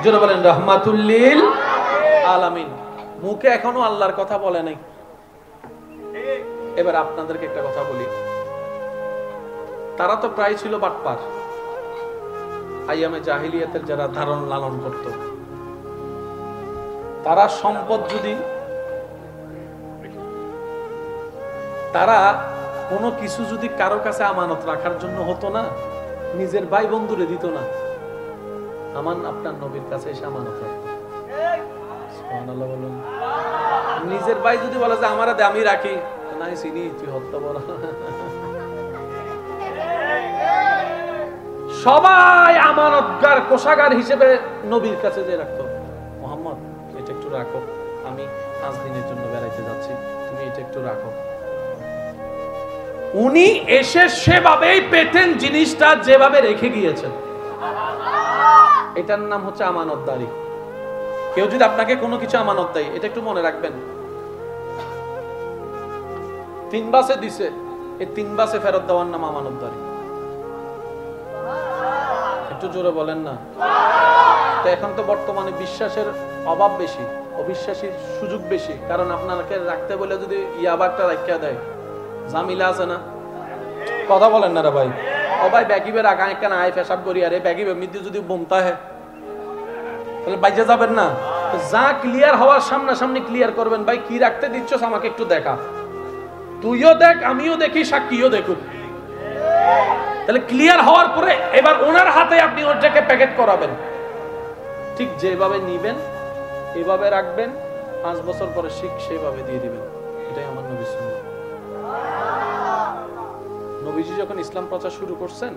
জোরে বলেন রাহমাতুল লিল আলামিন। মুখে এখনো আল্লাহর কথা বলে নাই। এবার আপনাদেরকে একটা কথা বলি, তারা তো প্রায় ছিল বাটপার, আইয়ামে জাহিলিয়াতের যারা ধারণ লালন করত। তারা সম্পদ যদি, তারা কোনো কিছু যদি কারো কাছে আমানত রাখার জন্য হতো না, নিজের ভাই বন্ধুরে দিত না, আপনার নবীর কাছে এসে আমানত রাখত। সুবহানাল্লাহ বলুন। নিজের ভাই যদি বলে যে আমারে দে, আমি রাখি, নাই চিনি, তুই হত্যা বড়। সবাই আমানতগার, কোষাগার হিসেবে নবীর কাছে যে রাখতো। মুহাম্মদ, এটা একটু রাখো, আমি 5 দিনের জন্য বেড়াইতে যাচ্ছি, তুমি এটা একটু রাখো। উনি এসে সেভাবেই পেতেন জিনিসটা যেভাবে রেখে গিয়েছেন। এটার নাম হচ্ছে আমানতদারি। কেউ যদি আপনাকে কোনো কিছু আমানত দেয়, এটা একটু মনে রাখবেন, 3 বাসে দিছে, এই 3 বাসে ফেরত দেওয়ার নাম আমানতদারি। একটু জোরে বলেন না। তো এখন তো বর্তমানে বিশ্বাসের অভাব বেশি, অবিশ্বাসীর সুযোগ বেশি, কারণ আপনাকে রাখতে বলে যদি ইয়াবারটা রাখিয়া দেয়, জামিলা আছে না? কথা বলেন না রে ভাই। ও ভাই ব্যাগিবে রাখা একটা নাই পেশাব করি, আরে ব্যাগিবে মৃত্যু যদি বোমতা হয় তাহলে বাইজে যাবেন না। যা ক্লিয়ার হওয়ার সামনাসামনি ক্লিয়ার করবেন। ভাই কি রাখতে দিচ্ছস আমাকে একটু দেখা, তুইও দেখ, আমিও দেখি, সাক্ষীও দেখুক। তাহলে ক্লিয়ার হওয়ার পরে এবার ওনার হাতে আপনি ওটাকে প্যাকেট করাবেন, ঠিক যেভাবে নিবেন এভাবে রাখবেন, 5 বছর পরে ঠিক সেভাবে দিয়ে দিবেন। এটাই আমার নবীর সুন্নাহ। নবীজি যখন ইসলাম প্রচার শুরু করছেন,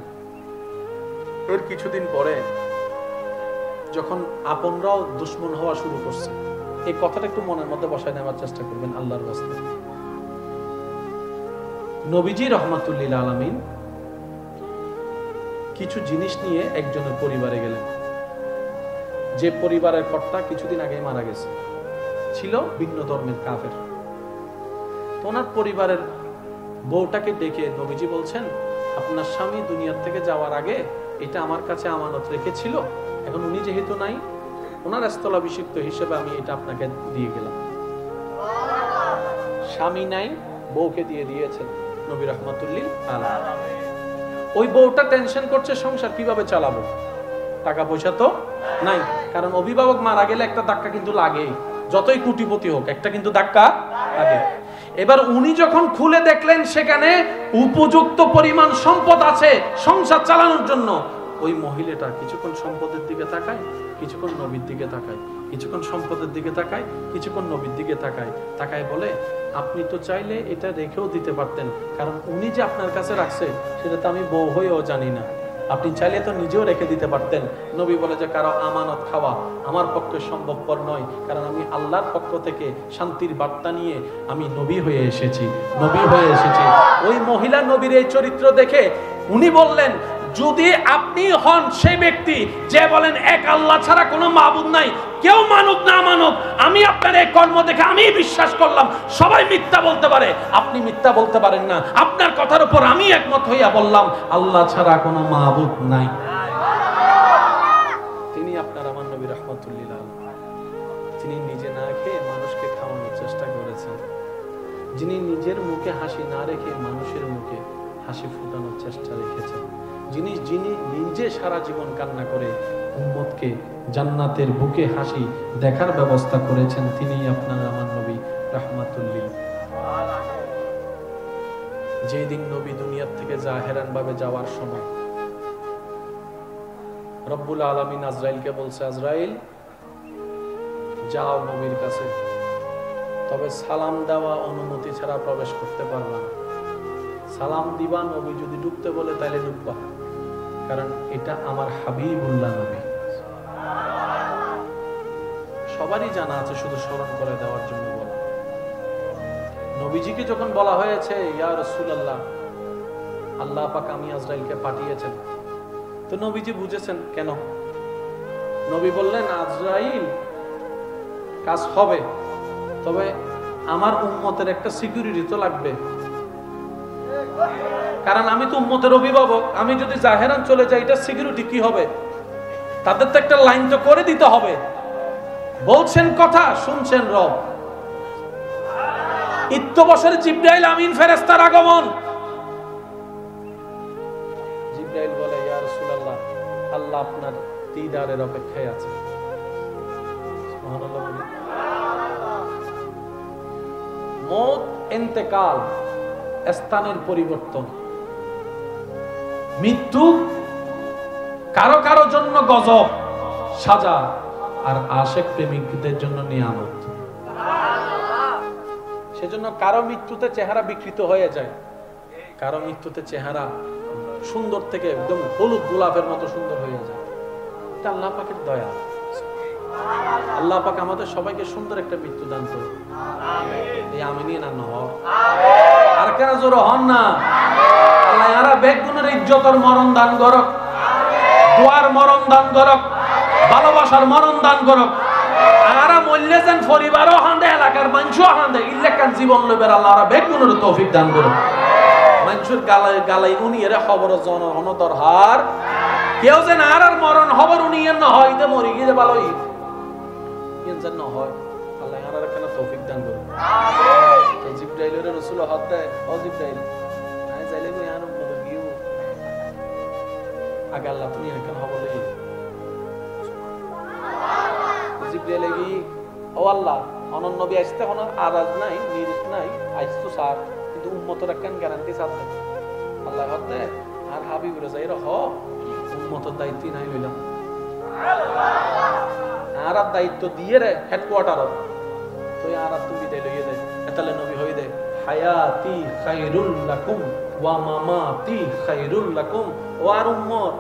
এর কিছুদিন পরে যখন আপনরাও দুশমন হওয়া শুরু করছে, এই কথাটা একটু মনের মধ্যে বসায় নেওয়ার চেষ্টা করবেন আল্লাহর ওয়াস্তে। নবীজি রাহমাতুল লিল আলামিন কিছু জিনিস নিয়ে একজনের পরিবারে গেলেন, যে পরিবারের কর্তা কিছুদিন আগে মারা গেছে, ছিল ভিন্ন ধর্মের কাফের। তো ওনার পরিবারের বউটাকে ডেকে নবীজি বলছেন, আপনার স্বামী দুনিয়ার থেকে যাওয়ার আগে এটা আমার কাছে আমানত রেখেছিল, এখন উনি যেহেতু নাই, ওনার স্থলাভিষিক্ত হিসেবে আমি এটা আপনাকে দিয়ে গেলাম। স্বামী নাই, বউকে দিয়ে দিয়েছেন নবী রাহমাতুল্লিল আলামিন। ওই বউটা টেনশন করছে সংসার কিভাবে চালাবো, টাকা পয়সা তো নাই, কারণ অভিভাবক মারা গেলে একটা ধাক্কা কিন্তু লাগে, যতই কোটিপতি হোক একটা কিন্তু ধাক্কা লাগে। এবার উনি যখন খুলে দেখলেন সেখানে উপযুক্ত পরিমাণ সম্পদ আছে সংসার চালানোর জন্য, ওই মহিলাটা কিছুক্ষণ সম্পদের দিকে তাকায়, কিছুক্ষণ নবীর দিকে তাকায়, কিছুক্ষণ সম্পদের দিকে তাকায়, কিছুক্ষণ নবীর দিকে তাকায়, তাকায় বলে আপনি তো চাইলে এটা রেখেও দিতে পারতেন, কারণ উনি যে আপনার কাছে রাখছে সেটা তো আমি বউ হয়েও জানি না, আপনি চাইলে তো নিজেও রেখে দিতে পারতেন। নবী বলে যে কারো আমানত খাওয়া আমার পক্ষে সম্ভবপর নয়, কারণ আমি আল্লাহর পক্ষ থেকে শান্তির বার্তা নিয়ে আমি নবী হয়ে এসেছি, নবী হয়ে এসেছি। ওই মহিলা নবীর এই চরিত্র দেখে উনি বললেন, যদি আপনি হন সেই ব্যক্তি যে বলেন এক আল্লাহ ছাড়া কোনো মাবুদ নাই, কেউ মানুক না মানুক, আমি আপনার এই কর্ম দেখে আমি বিশ্বাস করলাম, সবাই মিথ্যা বলতে পারে, আপনি মিথ্যা বলতে পারেন না, আপনার কথার উপর আমি একমত হইয়া বললাম আল্লাহ ছাড়া কোনো মাবুদ নাই। তিনি আপনার আমার নবী রাহমাতুল্লিল আলাইহি, তিনি নিজে না খেয়ে মানুষকে খাওয়ানোর চেষ্টা করেছেন, যিনি নিজের মুখে হাসি না রেখে মানুষের মুখে হাসি ফোটানোর চেষ্টা রেখেছেন, যিনি নিজে সারা জীবন কান্না করে উম্মতকে জান্নাতের বুকে হাসি দেখার ব্যবস্থা করেছেন, তিনি আপনার আমার নবী রাহমাতুল্লিল। যেদিন নবী দুনিয়ার থেকে জাহেরান ভাবে যাওয়ার সময় রব্বুল আলামিন আজরাইলকে বলছে, আজরাইল যাও নবীর কাছে, তবে সালাম দেওয়া অনুমতি ছাড়া প্রবেশ করতে পারবে না, সালাম দিবা, নবী যদি ঢুকতে বলে তাহলে ঢুকবা, কারণ এটা আমার হাবিবুল্লাহ নবী। সবারই জানা আছে, শুধু স্মরণ করে দেওয়ার জন্য বলা। নবীজিকে যখন বলা হয়েছে ইয়া রাসূলুল্লাহ, আল্লাহ পাক আমি আজরাইলকে পাঠিয়েছেন, তো নবীজি বুঝেছেন কেন। নবী বললেন, আজরাইল কাজ হবে, তবে আমার উম্মতের একটা সিকিউরিটি তো লাগবে, কারণ আমি তো উম্মতের অভিভাবক, আমি যদি জাহেরান চলে যাই এটা সিকিউরিটি কি হবে, তাদের তো একটা লাইন তো করে দিতে হবে। বলছেন কথা, শুনছেন রব। ইত্যবসরে জিবরাইল আমিন ফেরেশতার আগমন। জিবরাইল বলে, ইয়া রাসূলুল্লাহ, আল্লাহ আপনার দিদারের অপেক্ষায় আছে। সুবহানাল্লাহ। মওত, ইন্তেকাল, স্থানের পরিবর্তন, মৃত্যু কারো কারো জন্য গজব, সাজা, আর আশেক প্রেমিকদের জন্য নিয়ামত। সেজন্য কারো মৃত্যুতে চেহারা বিকৃত হয়ে যায়, কারো মৃত্যুতে চেহারা সুন্দর থেকে একদম হলুদ গোলাপের মতো সুন্দর হয়ে যায়। এটা আল্লাহ পাকের দয়া। আল্লাহ পাক আমাদের সবাইকে সুন্দর একটা মৃত্যু দান করুন। এই আমিন না নহ আর কেন জোর হন না। আল্লাহ ইয়ারা বেগুনের ইজ্জতের মরণ দান করুক, দোয়ার মরণ দান করুক, ভালোবাসার মরণ দান করুক। আরা মল্লে যেন পরিবারও হাঁদে, এলাকার মানুষও হাঁদে, ইল্লেকান জীবন লইবার আল্লাহ আরা বেগুনের তৌফিক দান করুক। মানুষের গালাই উনি এর খবর জন অনদর হার কেউ যেন আর মরণ খবর উনি এর না হয়, ইতে মরি গিয়ে ভালোই যেন না হয়। আল্লাহ আর কেন তৌফিক দান করুক। আমিন। জিবরাইলের রাসূল হাত দেয়, ও জিবরাইল আই যাইলে কই আর মত গিও আগে আল্লাহ তুমি কেন হবলে। জিবরাইল কি, ও আল্লাহ অনন্য নবী আসতে কোন আরাজ নাই, নিরিত নাই, আইতো স্যার, কিন্তু উম্মতের কেন গ্যারান্টি সাথে আল্লাহ হাত দেয়। আর হাবিবুর যাইরা হ উম্মতের দায়িত্ব নাই হইলাম, আর দায়িত্ব দিয়ে রে হেডকোয়ার্টারত তো আর তুমি দে লইয়ে দে এতালে নবী হই দে। হায়াতি খায়রুল লাকুম ওয়া মামাতি খায়রুল লাকুম। ও আর উম্মত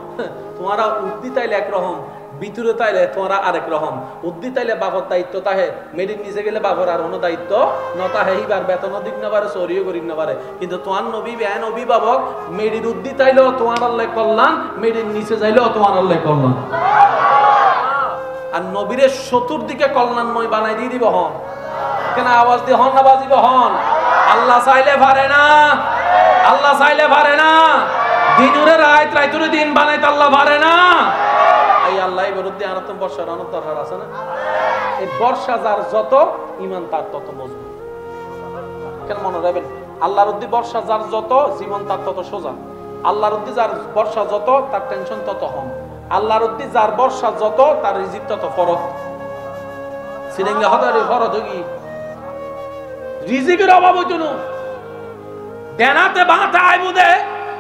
তোমারা উদ্দি তাইলে একরকম, ভিতরে তাইলে তোমারা আরেক রকম। উদ্দি তাইলে বাবার দায়িত্ব তাহে, মেডিন নিচে গেলে বাবার আর কোনো দায়িত্ব নতাহে, এইবার বেতন দিক না পারে, চরিও করিক না পারে। কিন্তু তোমার নবী বেআইন অভিভাবক, মেডির উদ্দি তাইলেও তোমার আল্লাহ কল্যাণ, মেডির নিচে যাইলেও তোমার আল্লাহ কল্যাণ। আর নবীরের চতুর্দিকে কল্যাণময় বানাই দিয়ে দিব হন। কেন আওয়াজ দিয়ে হন না বাজিব হন। আল্লাহ চাইলে পারে না, আল্লাহ চাইলে পারে না। দিনুরে রাত রাইতুরে দিন বানাইতে আল্লাহ পারে না। এই আল্লাহ বিরুদ্ধে আনতম বর্ষার আনত দরকার আছে না। এই বর্ষা যার যত ঈমান তার তত মজবুত। কেন মনে রাখবেন, আল্লাহর উদ্দি বর্ষা যার যত জীবন তার তত সোজা। আল্লাহর উদ্দি যার বর্ষা যত তার টেনশন তত কম। আল্লাহর উদ্দি যার বর্ষা যত তার রিজিক তত ফরত। সিনেঙ্গা হদারি ফরত হই রিজিকের অভাব হইতো না। দেনাতে বাঁতে আইবুদে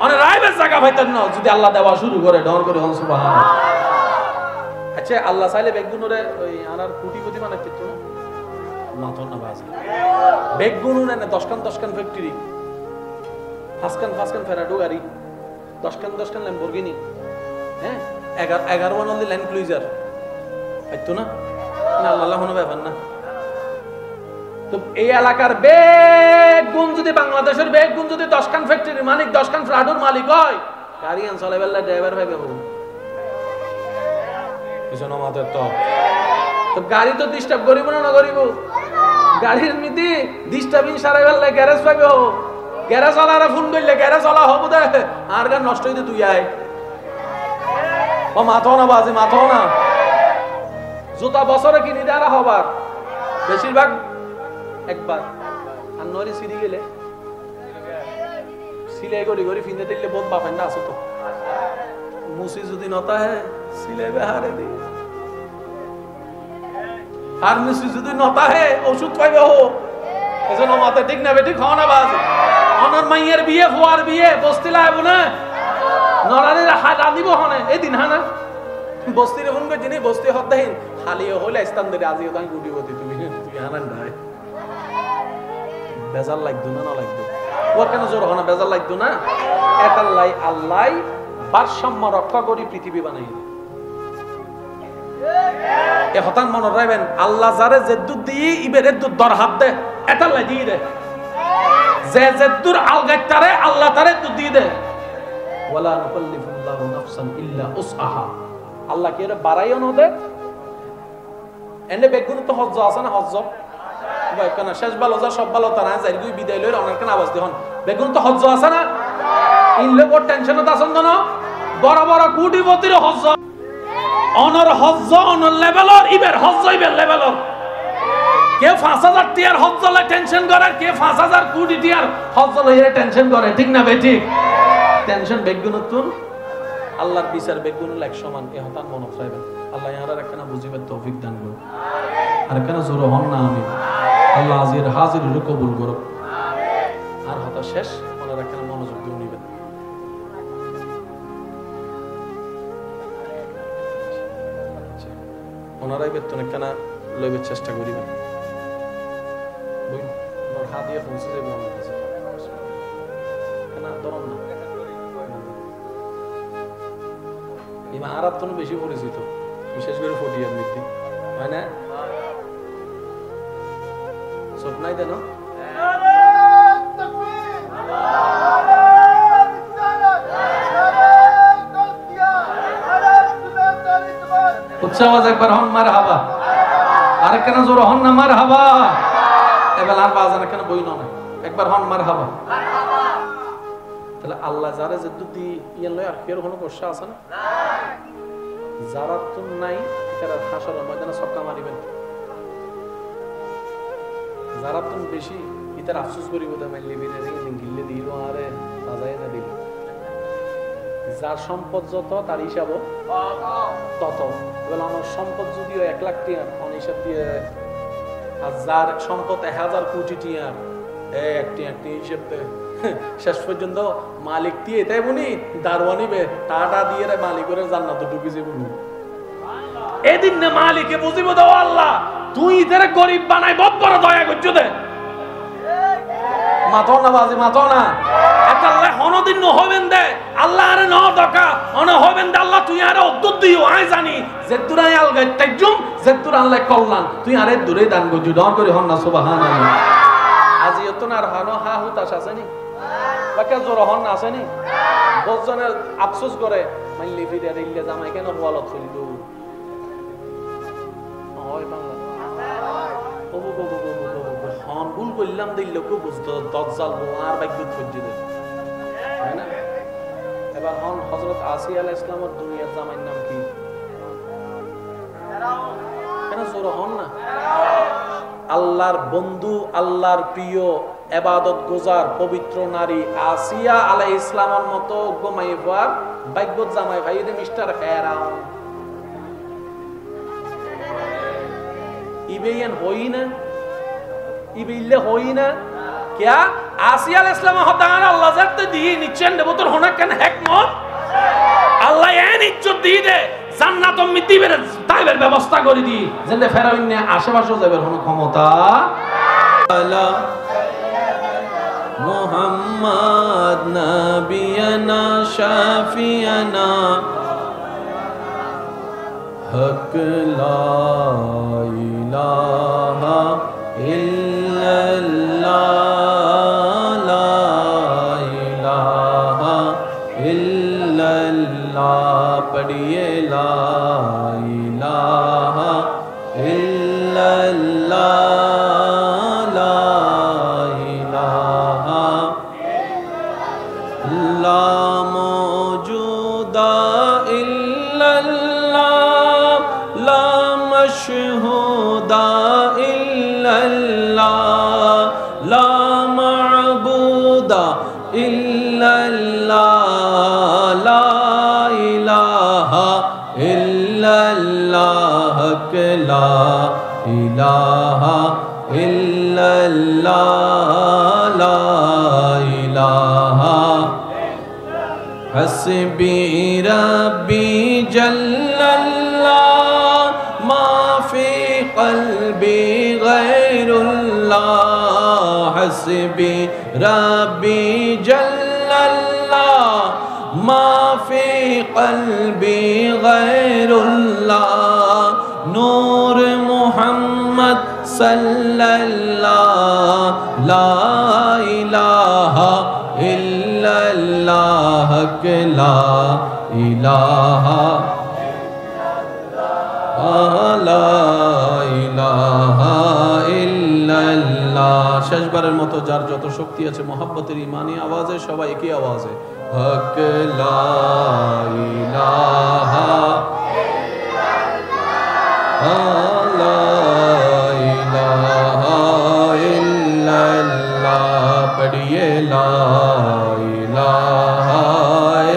অনেক রাইবের জায়গা পাইতেন না যদি আল্লাহ দেওয়া শুরু করে ডর করে হন সুবহানাল্লাহ। আচ্ছা আল্লাহ চাইলে বেগুনুরে ওই আনার কোটিপতি বানাইতে তো না মাথা না বাজে। বেগুনুরে না 10 খান ফ্যাক্টরি, 5 খান ফেরাডো গাড়ি, 10 খান ল্যাম্বরগিনি, হ্যাঁ 11 অনলি ল্যান্ড ক্রুইজার পাইতো না। আল্লাহ কোনো ব্যাপার না। তো এই এলাকার বেগুন যদি বাংলাদেশের বেগুন যদি 10 খান ফ্যাক্টরির মালিক 10 খান ফ্রাডোর মালিক হয়, গাড়ি আন চলাই বেলা ড্রাইভার ভাই বাবু পিছনে আমাদের তো গাড়ি তো ডিস্টার্ব করিব না করিব। গাড়ির মিতি ডিস্টার্বিং সারাই বেলা গ্যারেজ পাইব। গ্যারেজ ওয়ালারা ফোন করলে গ্যারেজ ওয়ালা হবো দে আর গান নষ্ট হইতে তুই আয় ও মাথাও না বাজে মাথাও না। জুতা বছরে কিনি দেওয়া হবার বেশিরভাগ একবার আর নরি সিঁড়ি গেলে সিলাই করি করি ফিনতে দিলে বহুত বাপেন না আসো তো মুসি যদি নতা হে সিলাই বেহারে দি আর মুসি যদি নতা হে ওষুধ পাইবে হো এজন্য মাথা ঠিক না বেটি খাওয়া না বাজে। অনর মাইয়ের বিয়ে ফুয়ার বিয়ে বস্তি লাইব না নরারে রাঁধিব হনে এই দিন হানা বস্তির ফোন করে যিনি বস্তি হদ্দাহীন খালিও হলে ইস্তান ধরে আজিও তাই গুটিবতি তুমি তুই হানান নাই বেজাল লাগতো না না লাগতো ওর কেন জোর হনা বেজাল লাগতো না। একাল্লাই আল্লাহ ভারসাম্য রক্ষা করি পৃথিবী বানাই এ হতান মনে রাখবেন। আল্লাহ যারে জেদ্দুর দিয়ে ইবের এদ্দুর দর হাত দে এটাল্লাই দিয়ে দে যে জেদ্দুর আলগাইতারে আল্লাহ তারে এদ্দুর দিয়ে দে। ওয়ালা নুকাল্লিফুল্লাহু নাফসান ইল্লা উসআহা। আল্লাহ কি এর বাড়াইও না দে। এনে বেগুন তো হজ্জ আছে না হজ্জ কেনা শেষ ভালো যা সব ভালো তারা যাই গুই বিদায় লইর অনার কেন আওয়াজ দিহন বেগুন তো হজ্জ আছে না ইনলে বড় টেনশনত আছেন না বড় বড় কোটিপতির হজ্জ অনর হজ্জ অনর লেভেলর ইবের হজ্জ ইবের লেভেলর। কে 5000 টিয়ার হজ্জ লে টেনশন করে কে 5000 কোটি টিয়ার হজ্জ লইয়ে টেনশন করে ঠিক না ভাই ঠিক। টেনশন বেগুনতুন আল্লাহর বিচার বেগুন লাগ সমান এ হতান মন চাইবেন। আল্লাহ ইয়ারা রাখনা বুঝিবার তৌফিক দান করুন আর কেন জোর হন না আমি আল্লাহ আজির হাজির কবুল করুক। আর হতা শেষ মনে রাখেন মনোযোগ দিয়ে নিবেন। ওনারাই বেতনে কেনা লইবার চেষ্টা করিবেন। হাত দিয়ে পৌঁছে যাবে আমার কাছে কেনা ধরন না এবার আর তো বেশি পরিচিত বিশেষ করে ফটিয়ার নীতি হয় না সব নাই দেন উৎসাহ একবার হন মার হাবা আর কেন জোর হন না মার হাবা এবার আর বাজার কেন বই না একবার হন মার হাবা। তাহলে আল্লাহ যারা যে দুটি ইয়ান লয় আর কেউ কোনো কষ্ট আছে না যারা তো নাই তারা হাসর ময়দানে সক্কা মারিবেন যারা তো বেশি ইতার আফসোস করিব দা মাইলে বিরে গিল্লে দিল আরে বাজায় না দিল। যার সম্পদ যত তার হিসাবও তত। বলে আমার সম্পদ যদিও 1 লাখ টিয়ার অন হিসাব দিয়ে আর যার সম্পদ 1000 কোটি টিয়ার একটি হিসাব শেষ পর্যন্ত মালিক দিয়ে তাই বনি দারওয়ানিবে টাটা দিয়ে মালিকের জান্নাতে ঢুকে যাবে। এদিন না মালিকে বুঝিব দাও আল্লাহ তুই ইতারে গরিব বানাই বহুত বড় দয়া করছ দে মাথা না বাজে মাথা না আল্লাহ হনদিন ন হবেন দে আল্লাহ আরে ন দকা অন হবেন দে আল্লাহ তুই আরে অদ্দুত দিও আই জানি যে তুরাই আলগাই তাইজুম যে তুর আল্লাহ কল্যাণ তুই আরে দূরে দান গজু দর করে হন না সুবহানাল্লাহ। আজি এত না আর হানো হা হুতাশ আছে নি বাকা জোর হন আছে নি বজনে আফসোস করে মাইলি ফিরে রিল্লে জামাই কেন বলত ফেলল হয় বাংলা ও হন ভুল করলাম দিল কেউ বুঝতো দজ্জাল আর বাইক ফজ্জি দে তাই না এবার হন হযরত আসিয়া আলাইহিস সালামের দুনিয়ার জামাইর নাম কি? কেন জোরে হন না? আল্লাহর বন্ধু, আল্লাহর প্রিয়, ইবাদত গুজার পবিত্র নারী আসিয়া আলাইহিস সালামের মতো গোমাইবার ভাগ্যত জামাই ভাই দে মিস্টার ফেরাউন ইবেয়ান হই না, ইবিল্লে হই না। क्या आसिया अलैहिस्सलाम हदान अल्लाह जत्ते दी निचेन देबो তোর হনা কেন হিকমত আল্লাহ এন ইজ্জত দি দে জান্নাত মিতি বের তাইবের ব্যবস্থা করে দি যেন ফেরাউন নে আশেপাশে যাবের হন ক্ষমতা আলা মুহাম্মদ নবিয়ানা শাফিয়ানা হক লা ইলাহা ইল্লাল্লাহ पढ़िए ला इलाहा इल्लल्लाह ला इलाहा ला मौजूदा इल्लल्लाह ला मशहूदा इल्लल्लाह ला मअबूदा इल्लल्लाह ला इल्लल्लाह ला इलाहा इल्लल्लाह ला इलाहा हस्बी रब्बी जल्लल्लाह मा फी क़ल्बी गैरुल्लाह हस्बी रब्बी जल्लल्लाह मा फी क़ल्बी गैरुल्लाह नूर मुहम्मद सल्लल्लाह ला इलाहा इल्लल्लाह ला इलाहा ला इलाहा इल्लल्लाह শেষবারের মতো যার যত শক্তি আছে মোহাব্বতের ঈমানি আওয়াজে সবাই একই আওয়াজে হক লা ইলাহা লা ইলাহা ইল্লাল্লাহ পড়িয়ে লা ইলাহা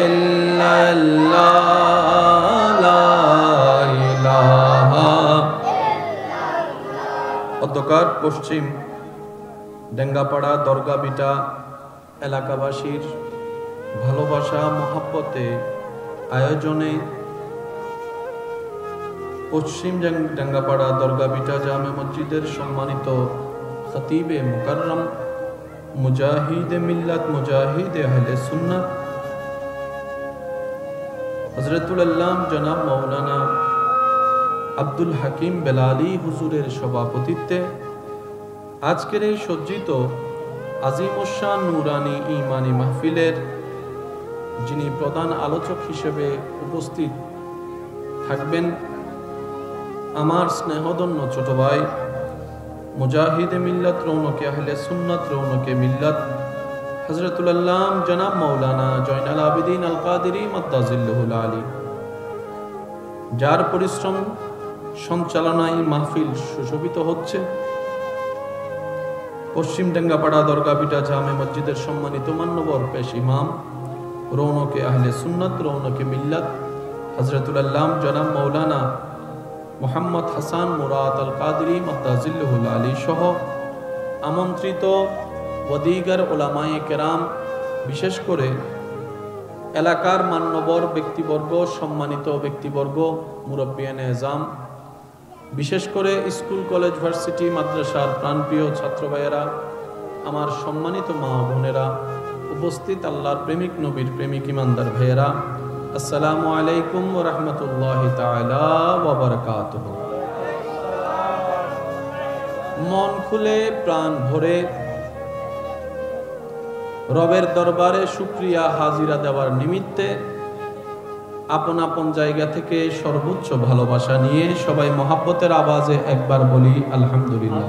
ইল্লাল্লাহ লা ইলাহা। অধ্যকার পশ্চিম ডেঙ্গাপাড়া দরগাবিটা এলাকাবাসীর ভালোবাসা মহব্বতে আয়োজনে পশ্চিম ডাঙ্গাপাড়া দরগাবিটা জামে মসজিদের সম্মানিত খতিবে মুকাররম মুজাহিদে মিল্লাত মুজাহিদে আহলে সুন্নাত হযরতুল আল্লাম জনাব মাওলানা আব্দুল হাকিম বেলালী হুজুরের সভাপতিত্বে আজকের এই সজ্জিত আজিমুশান নুরানি ঈমানি মাহফিলের যিনি প্রধান আলোচক হিসেবে উপস্থিত থাকবেন আমার স্নেহধন্য ছোট ভাই মুজাহিদে মিল্লাত রৌনকে আহলে সুন্নাত রৌনকে মিল্লাত হযরতুল আল্লাম জনাব মাওলানা জয়নাল আবেদিন আল কাদেরী মাদ্দাজিল্লুহুল আলী, যার পরিশ্রম সঞ্চালনায় মাহফিল সুশোভিত হচ্ছে। পশ্চিম ডেঙ্গাপাড়া দরগাবিটা জামে মসজিদের সম্মানিত মান্যবর পেশ ইমাম রৌনকে আহলে সুন্নাত রৌনকে মিল্লাত হযরতুল আল্লাম জনাব মাওলানা মুহাম্মদ হাসান মুরাদ আল কাদেরী মাদ্দাজিল্লুহুল আলী সহ আমন্ত্রিত ওয়াদিগার উলামায়ে কেরাম, বিশেষ করে এলাকার মান্যবর ব্যক্তিবর্গ, সম্মানিত ব্যক্তিবর্গ, মুরব্বিয়ানে এজাম, বিশেষ করে স্কুল কলেজ ভার্সিটি মাদ্রাসার প্রাণপ্রিয় ছাত্র ভাইয়েরা, আমার সম্মানিত মা বোনেরা, উপস্থিত আল্লাহর প্রেমিক নবীর প্রেমিক ইমানদার ভাইয়েরা, আসসালামু আলাইকুম ওয়া রাহমাতুল্লাহি তাআলা ওয়া বারাকাতুহু। মন খুলে প্রাণ ভরে রবের দরবারে শুকরিয়া হাজিরা দেওয়ার নিমিত্তে আপন আপন জায়গা থেকে সর্বোচ্চ ভালোবাসা নিয়ে সবাই মহাব্বতের আওয়াজে একবার বলি আলহামদুলিল্লাহ।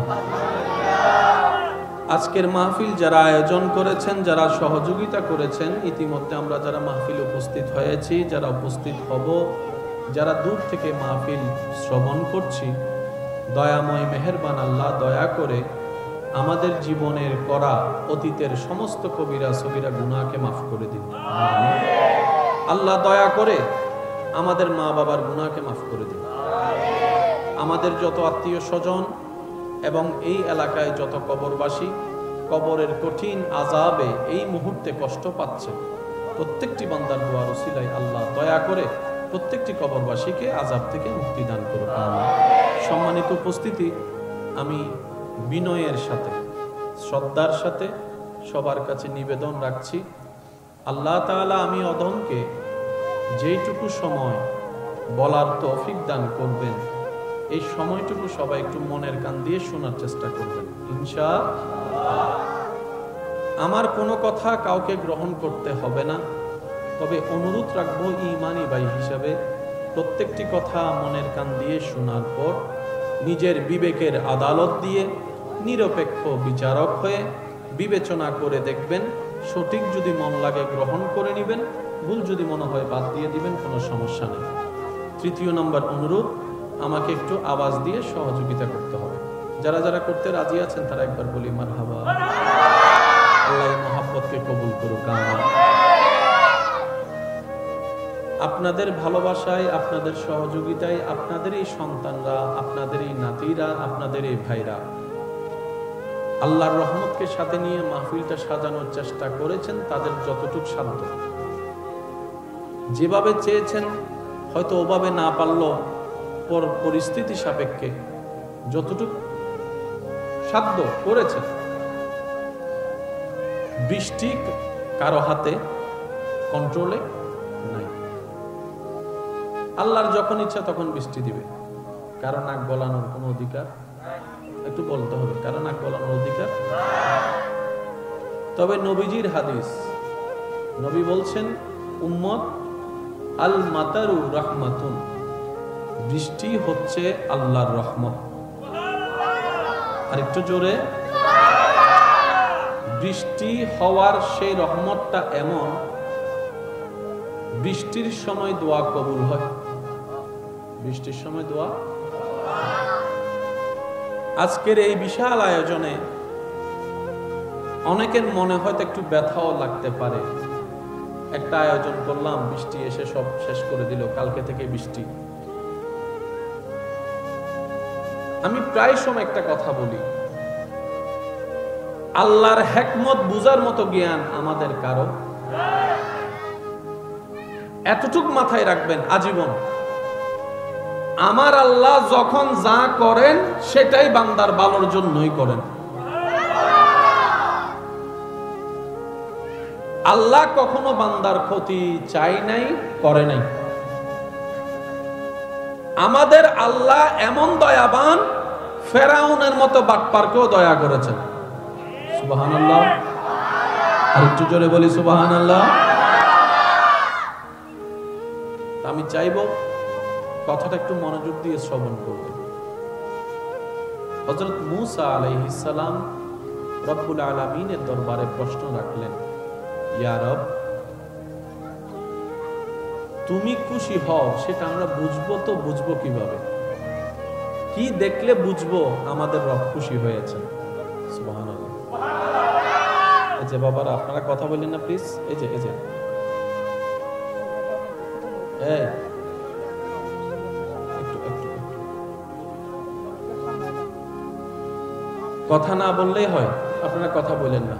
আজকের মাহফিল যারা আয়োজন করেছেন, যারা সহযোগিতা করেছেন, ইতিমধ্যে আমরা যারা মাহফিল উপস্থিত হয়েছি, যারা উপস্থিত হব, যারা দূর থেকে মাহফিল শ্রবণ করছি, দয়াময় মেহেরবান আল্লাহ দয়া করে আমাদের জীবনের করা অতীতের সমস্ত কবিরা সগীরা গুনাহকে মাফ করে দিন। আল্লাহ দয়া করে আমাদের মা বাবার গুনাহকে মাফ করে দিন। আমাদের যত আত্মীয় স্বজন এবং এই এলাকায় যত কবরবাসী কবরের কঠিন আযাবে এই মুহূর্তে কষ্ট পাচ্ছে, প্রত্যেকটি বান্দার দোয়ার ওসিলায় আল্লাহ দয়া করে প্রত্যেকটি কবরবাসীকে আযাব থেকে মুক্তি দান করুন। সম্মানিত উপস্থিতি, আমি বিনয়ের সাথে শ্রদ্ধার সাথে সবার কাছে নিবেদন রাখছি, আল্লাহ তাআলা আমি অধমকে যেইটুকু সময় বলার তৌফিক দান করবেন, এই সময়টুকু সবাই একটু মনের কান দিয়ে শোনার চেষ্টা করবেন ইনশাআল্লাহ। আমার কোনো কথা কাউকে গ্রহণ করতে হবে না, তবে অনুরোধ রাখবো ঈমানি ভাই হিসাবে প্রত্যেকটি কথা মনের কান দিয়ে শোনার পর নিজের বিবেকের আদালত দিয়ে নিরপেক্ষ বিচারক হয়ে বিবেচনা করে দেখবেন, সঠিক যদি মন লাগে গ্রহণ করে নেবেন, ভুল যদি মনে হয় বাদ দিয়ে দিবেন, কোনো সমস্যা নেই। তৃতীয় নম্বর অনুরোধ, আমাকে একটু আওয়াজ দিয়ে সহযোগিতা করতে হবে। যারা যারা করতে রাজি আছেন তারা একবার বলি মারহাবা। আল্লাহ মহাব্বতকে কবুল করুক। আপনাদের ভালোবাসায়, আপনাদের সহযোগিতায়, আপনাদের এই সন্তানরা, আপনাদের এই নাতিরা, আপনাদের এই ভাইরা আল্লাহর রহমতকে সাথে নিয়ে মাহফিলটা সাজানোর চেষ্টা করেছেন তাদের যতটুকু সাধ্য। যেভাবে চেয়েছেন হয়তো ওভাবে না পারলো, পরিস্থিতি সাপেক্ষে যতটুকু সাধ্য করেছেন। বৃষ্টি কারো হাতে কন্ট্রোলে নাই, আল্লাহর যখন ইচ্ছা তখন বৃষ্টি দিবে। কারো নাক গলানোর কোনো অধিকার, একটু বলতে হবে, কারো নাক গলানোর অধিকার। তবে নবীজির হাদিস, নবী বলছেন উম্মত আল মাতারু রাহমাতুন, বৃষ্টি হচ্ছে আল্লাহর রহমত। আর একটু জোরে, বৃষ্টি হওয়ার সেই রহমতটা এমন, বৃষ্টির সময় দোয়া কবুল হয়, বৃষ্টির সময় দোয়া। আজকের এই বিশাল আয়োজনে অনেকের মনে হয়তো একটু ব্যথাও লাগতে পারে। একটা আয়োজন করলাম, বৃষ্টি এসে সব শেষ করে দিল, কালকে থেকে বৃষ্টি। আমি প্রায় সময় একটা কথা বলি, আল্লাহর হিকমত বুঝার মতো জ্ঞান আমাদের কারো। এতটুক মাথায় রাখবেন আজীবন, আমার আল্লাহ যখন যা করেন সেটাই বান্দার ভালোর জন্যই করেন। আল্লাহ কখনো বান্দার ক্ষতি চাই নাই, করে নাই। আমাদের আল্লাহ এমন দয়াবান, ফেরাউনের মতো বাটপারকেও দয়া করেছেন। সুবহানাল্লাহ। আর একটু জোরে বলি সুবহানাল্লাহ। আমি চাইব কথাটা একটু মনোযোগ দিয়ে শ্রবণ করবেন। হযরত মূসা আলাইহিস সালাম রব্বুল আলামিনের দরবারে প্রশ্ন রাখলেন, ইয়া রব, তুমি খুশি হও সেটা আমরা বুঝবো, তো বুঝবো কিভাবে? কি দেখলে বুঝবো আমাদের রব খুশি হয়েছে? সুবহানাল্লাহ। এই যে বাবারা, আপনারা কথা বলেন না প্লিজ। এই যে কথা না বললেই হয়, আপনারা কথা বলেন না।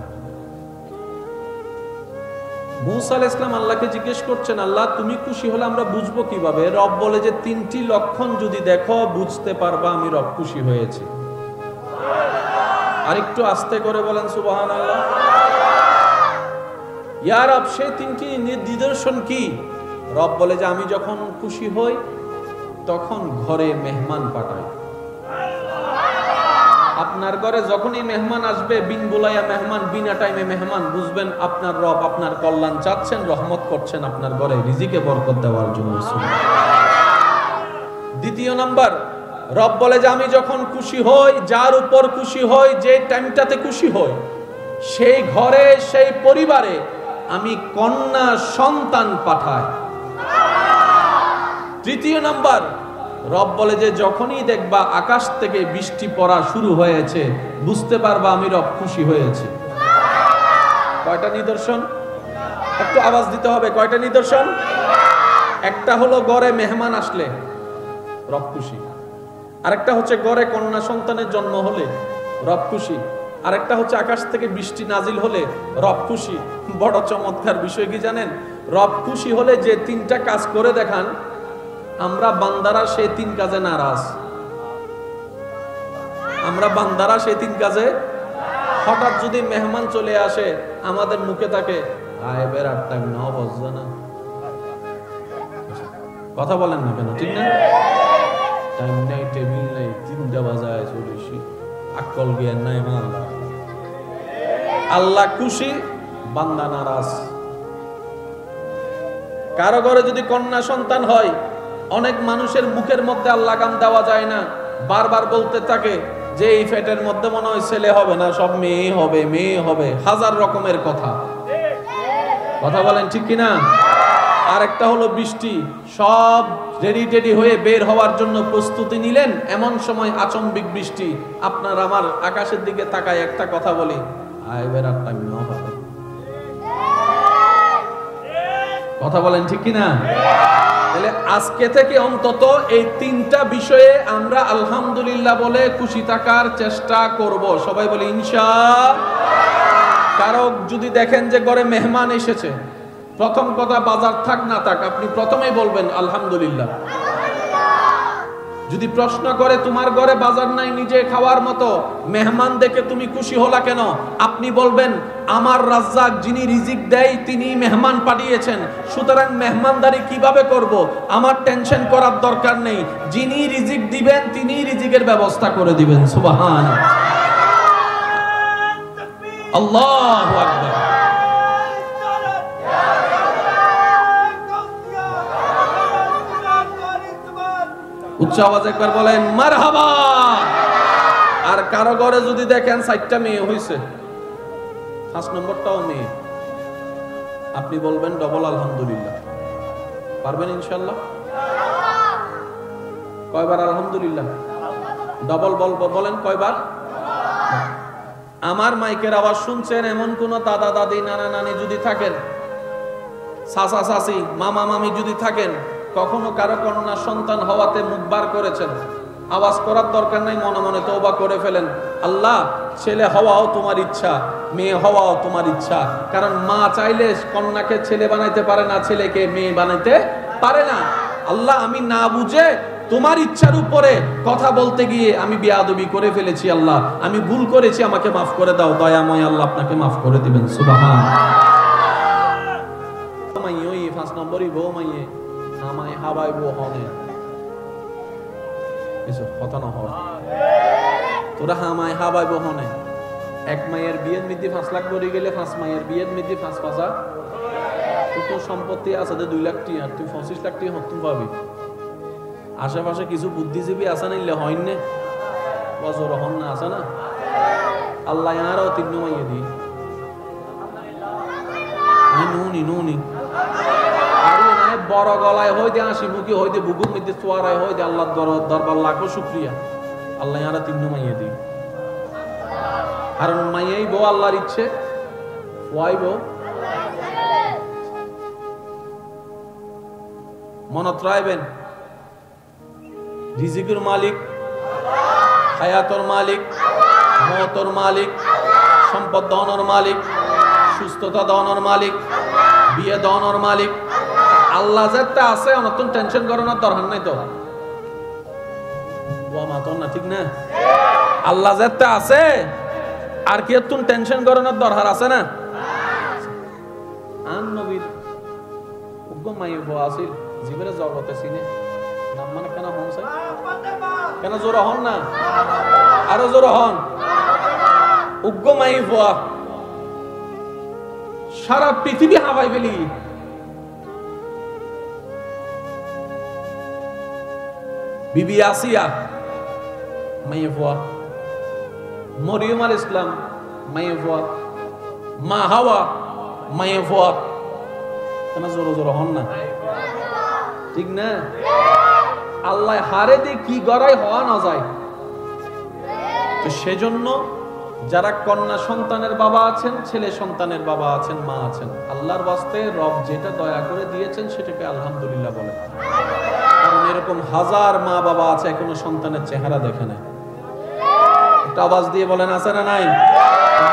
মূসা আলাইহিস সালাম আল্লাহকে জিজ্ঞেস করছেন, আল্লাহ তুমি খুশি হলে আমরা বুঝবো কিভাবে? রব বলে যে 3টি লক্ষণ যদি দেখো বুঝতে পারবা আমি রব খুশি হয়েছি। আর একটু আস্তে করে বলেন সুবহানাল্লাহ। ইয়া রব, সেই 3টি নিদর্শন কি? রব বলে যে আমি যখন খুশি হই তখন ঘরে মেহমান পাঠাই। আপনার ঘরে যখনই মেহমান আসবে, বিন বুলাইয়া মেহমান, বিনা টাইমে মেহমান, বুঝবেন আপনার রব আপনার কল্যাণ চাচ্ছেন, রহমত করছেন আপনার ঘরে রিজিকে বরকত দেওয়ার জন্য। দ্বিতীয় নাম্বার, রব বলে যে আমি যখন খুশি হই, যার উপর খুশি হই, যে টাইমটাতে খুশি হই, সেই ঘরে সেই পরিবারে আমি কন্যা সন্তান পাঠাই। তৃতীয় নাম্বার, রব বলে যে যখনই দেখবা আকাশ থেকে বৃষ্টি পড়া শুরু হয়েছে, বুঝতে পারবা আমি রব খুশি হয়েছে। কয়টা নিদর্শন? একটু আওয়াজ দিতে হবে। কয়টা নিদর্শন? একটা হলো ঘরে মেহমান আসলে রব খুশি, আরেকটা হচ্ছে ঘরে কন্যা সন্তানের জন্ম হলে রব খুশি, আরেকটা হচ্ছে আকাশ থেকে বৃষ্টি নাজিল হলে রব খুশি। বড় চমৎকার বিষয় কি জানেন? রব খুশি হলে যে তিনটা কাজ করে দেখান, আমরা বান্দারা সেই তিন কাজে নারাজ। আমরা বান্দারা সেই তিন কাজে, হঠাৎ যদি মেহমান চলে আসে আমাদের মুখে থাকে আয় বেড়ার টাইম না বসবে না, কথা বলেন না কেন? ঠিক না? টাইম নাই, টেবিল নাই, 3টা বাজায় চলেছি, আকল জ্ঞান নাই। মা আল্লাহ খুশি, বান্দা নারাজ। কারো ঘরে যদি কন্যা সন্তান হয়, অনেক মানুষের মুখের মধ্যে আর লাগাম দেওয়া যায় না, বারবার বলতে থাকে যে এই ফ্যাটের মধ্যে মনে হয় ছেলে হবে না, সব মেয়ে হবে, মেয়ে হবে, হাজার রকমের কথা। কথা বলেন ঠিক কিনা? আরেকটা হলো বৃষ্টি, সব রেডি হয়ে বের হওয়ার জন্য প্রস্তুতি নিলেন, এমন সময় আচম্বিক বৃষ্টি। আপনার আমার আকাশের দিকে তাকায় একটা কথা বলি, আয় বেড়ার টাইম না হবে। কথা বলেন ঠিক কিনা? তাহলে আজকে থেকে অন্তত এই তিনটা বিষয়ে আমরা আলহামদুলিল্লাহ বলে খুশি থাকার চেষ্টা করব। সবাই বলি ইনশাআল্লাহ। কারো যদি দেখেন যে ঘরে মেহমান এসেছে, প্রথম কথা বাজার থাক না থাক, আপনি প্রথমেই বলবেন আলহামদুলিল্লাহ। যদি প্রশ্ন করে তোমার ঘরে বাজার নাই নিজে খাওয়ার মতো, মেহমান দেখে তুমি খুশি হলা কেন, আপনি বলবেন আমার রাজ্জাক যিনি রিজিক দেয় তিনি মেহমান পাঠিয়েছেন, সুতরাং মেহমানদারি কিভাবে করব আমার টেনশন করার দরকার নেই, যিনি রিজিক দিবেন তিনি রিজিকের ব্যবস্থা করে দিবেন। সুবহানাল্লাহ, আল্লাহু আকবার। উচ্চ আওয়াজে একবার বলেন মারহাবা। আর কারো ঘরে যদি দেখেন 4টা মেয়ে হইছে, 5 নম্বরটাও মেয়ে, আপনি বলবেন ডবল আলহামদুলিল্লাহ। পারবেন ইনশাআল্লাহ? কয়বার আলহামদুলিল্লাহ? ডবল বলেন কয়বার? আমার মাইকের আওয়াজ শুনছেন এমন কোন দাদা দাদি নানা নানি যদি থাকেন, চাচা চাচি মামা মামি যদি থাকেন, কখনো কারো কন্যা সন্তান হওয়াতে মুখ বার করেছেন, আওয়াজ করার দরকার নাই, মনে মনে তওবা করে ফেলেন, আল্লাহ ছেলে হওয়াও তোমার ইচ্ছা, মেয়ে হওয়াও তোমার ইচ্ছা। কারণ মা চাইলে কন্যাকে ছেলে বানাইতে পারে না, ছেলেকে মেয়ে বানাইতে পারে না। আল্লাহ আমি না বুঝে তোমার ইচ্ছার উপরে কথা বলতে গিয়ে আমি বেয়াদবি করে ফেলেছি, আল্লাহ আমি ভুল করেছি, আমাকে মাফ করে দাও, দয়াময় আল্লাহ আপনাকে মাফ করে দিবেন। সুবহানাল্লাহ। 5 নম্বরই বউ মাইয়ে আমায় হাবাই বউ হনে এসব কথা না হয়, তোরা হামায় হাবাই বউ হনে। এক মায়ের বিয়ের মধ্যে 5 লাখ করে গেলে 5 মায়ের বিয়ের মধ্যে 5 পাঁচা তোর সম্পত্তি আছে 2 লাখ টাকা, আর তুই 25 লাখ টাকা হতুম পাবি। আশেপাশে কিছু বুদ্ধিজীবী আছে না, ইলে হয় না বজর হন না, আছে না? আল্লাহ আরো 3 মাইয়ে দি নুনি বড় গলায় হইতে হাসি মুখী হইতে বুকুর মধ্যে চোয়ারায় হইতে আল্লাহ দরবার লাখো শুকরিয়া, আল্লাহ আরো 3 মাইয়ে দি। কারণ মাইয়াই বউ আল্লাহর ইচ্ছে, ওয়াই বউ মনত রাখবেন, রিজিকের মালিক, হায়াতর মালিক, মওতর মালিক, সম্পদ দানের মালিক, সুস্থতা দানের মালিক, বিয়ে দানের মালিক আল্লাহ। যেটা আছে অনতন টেনশন করানোর দরকার নাই তো, ওয়া মাতন না, ঠিক না? আল্লাহ যেটা আছে আর কি তুন টেনশন করানোর দরকার আছে না? আন নবীর উগ্গম মাই বয়াসিল জীবনে জগতে সিনে নাম মানে কেন হন চাই, কেন জোর হন না, আরো জোর হন। উগ্গম মাই বয়া সারা পৃথিবী হাওয়াই ফেলি, বিবি আসিয়া মাইয়ে ফুয়া, মরিয়ম আলাইহিস সালাম মাইয়ে ফুয়া, মা হাওয়া মাইয়ে ফুয়া। কেন জোরে জোরে হন না, ঠিক না? আল্লাহ হারে দিয়ে কি গড়াই হওয়া না যায়। তো সেজন্য যারা কন্যা সন্তানের বাবা আছেন, ছেলে সন্তানের বাবা আছেন, মা আছেন, আল্লাহর ওয়াস্তে রব যেটা দয়া করে দিয়েছেন সেটাকে আলহামদুলিল্লাহ বলেন। কারণ এরকম হাজার মা বাবা আছে এখনো সন্তানের চেহারা দেখে নাই। একটা আওয়াজ দিয়ে বলেন আছে না নাই?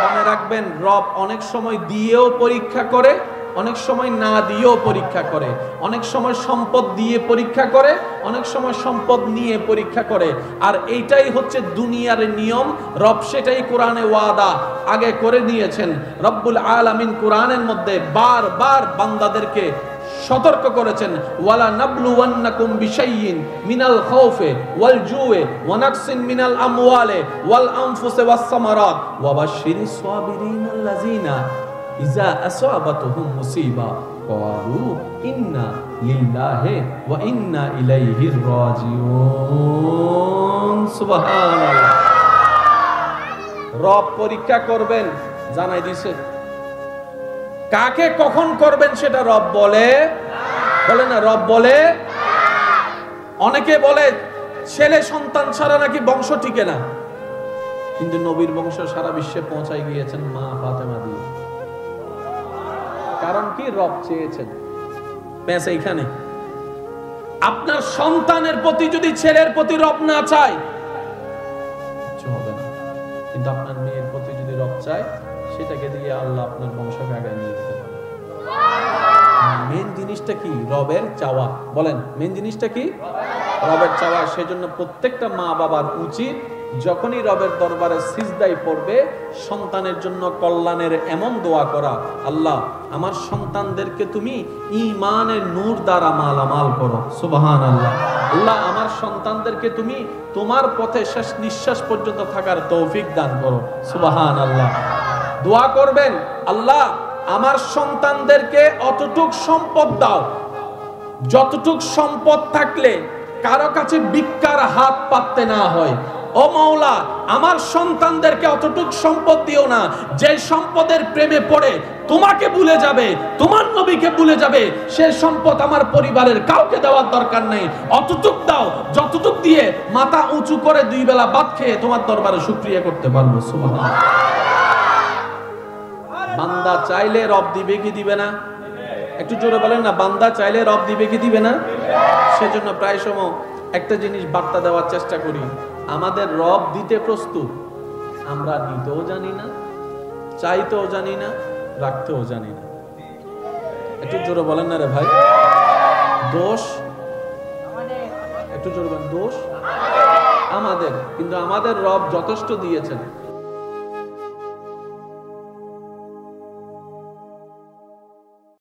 মনে রাখবেন, রব অনেক সময় দিয়েও পরীক্ষা করে, অনেক সময় না দিয়েও পরীক্ষা করে, অনেক সময় সম্পদ দিয়ে পরীক্ষা করে, অনেক সময় সম্পদ নিয়ে পরীক্ষা করে। আর এইটাই হচ্ছে দুনিয়ার নিয়ম। রব সেটাই কোরআনে ওয়াদা আগে করে নিয়েছেন। রব্বুল আলামিন কোরআনের মধ্যে বারবার বান্দাদেরকে সতর্ক করেছেন, ওয়ালা নাবলুওয়ান্নাকুম বিশাইইন মিনাল খাউফি ওয়াল জুই ওয়া নাকসিন মিনাল আমওয়ালি ওয়াল আনফুসি ওয়াস সামারাত ওয়া বাশশিরিস সাবিরিনাল্লাযিনা ইযা আসাবাতুহুম মুসিবা ক্বালু ইন্না লিল্লাহি ওয়া ইন্না ইলাইহি রাজিউন। সুবহানাল্লাহ। রব পরীক্ষা করবেন, জানাই দিয়েছে। কাকে কখন করবেন সেটা রব বলে না, রব বলে। অনেকে বলে ছেলে সন্তান ছাড়া নাকি বংশ টিকে না, কিন্তু নবীর বংশ সারা বিশ্বে পৌঁছায় গিয়েছেন মা ফাতেমা দিয়ে। কারণ কি? রব চেয়েছেন। ব্যাস এইখানে। আপনার সন্তানের প্রতি যদি ছেলের প্রতি রব না চায় কিছু হবে না, কিন্তু আপনার মেয়ের প্রতি যদি রব চায় সেটাকে দিয়ে আল্লাহ আপনার বংশকে আগায় নিয়ে যেতে পারে। মেন জিনিসটা কি? রবের চাওয়া। বলেন মেন জিনিসটা কি? রবের চাওয়া। সেজন্য প্রত্যেকটা মা বাবার উচিত যখনই রবের দরবারে সিজদায় পড়বে সন্তানের জন্য কল্যাণের এমন দোয়া করা, আল্লাহ আমার সন্তানদেরকে তুমি ঈমানের নূর দ্বারা মালামাল করো। সুবহানাল্লাহ। আল্লাহ আমার সন্তানদেরকে তুমি তোমার পথে শেষ নিঃশ্বাস পর্যন্ত থাকার তৌফিক দান করো। সুবহানাল্লাহ। দোয়া করবেন, আল্লাহ আমার সন্তানদেরকে অতটুক সম্পদ দাও যতটুক সম্পদ থাকলে কারো কাছে ভিক্ষার হাত পাততে না হয়। ও মাওলা, আমার সন্তানদেরকে অতটুক সম্পদ দিও না যে সম্পদের প্রেমে পড়ে তোমাকে ভুলে যাবে, তোমার নবীকে ভুলে যাবে। সেই সম্পদ আমার পরিবারের কাউকে দেওয়ার দরকার নেই। অতটুক দাও যতটুক দিয়ে মাথা উঁচু করে দুই বেলা ভাত খেয়ে তোমার দরবারে শুকরিয়া করতে পারবো। সুবহানাল্লাহ। বান্দা চাইলে রব দিবে কি দিবে না? একটু জোরে বলেন না, বান্দা চাইলে রব দিবে কি দিবে না? সেজন্য প্রায় সময় একটা জিনিস বার্তা দেওয়ার চেষ্টা করি, আমাদের রব দিতে প্রস্তুত, আমরা দিতেও জানি না, চাইতেও জানি না, রাখতেও জানি না। একটু জোরে বলেন না রে ভাই। দোষ একটু জোরে বলেন, দোষ আমাদের। কিন্তু আমাদের রব যথেষ্ট দিয়েছেন।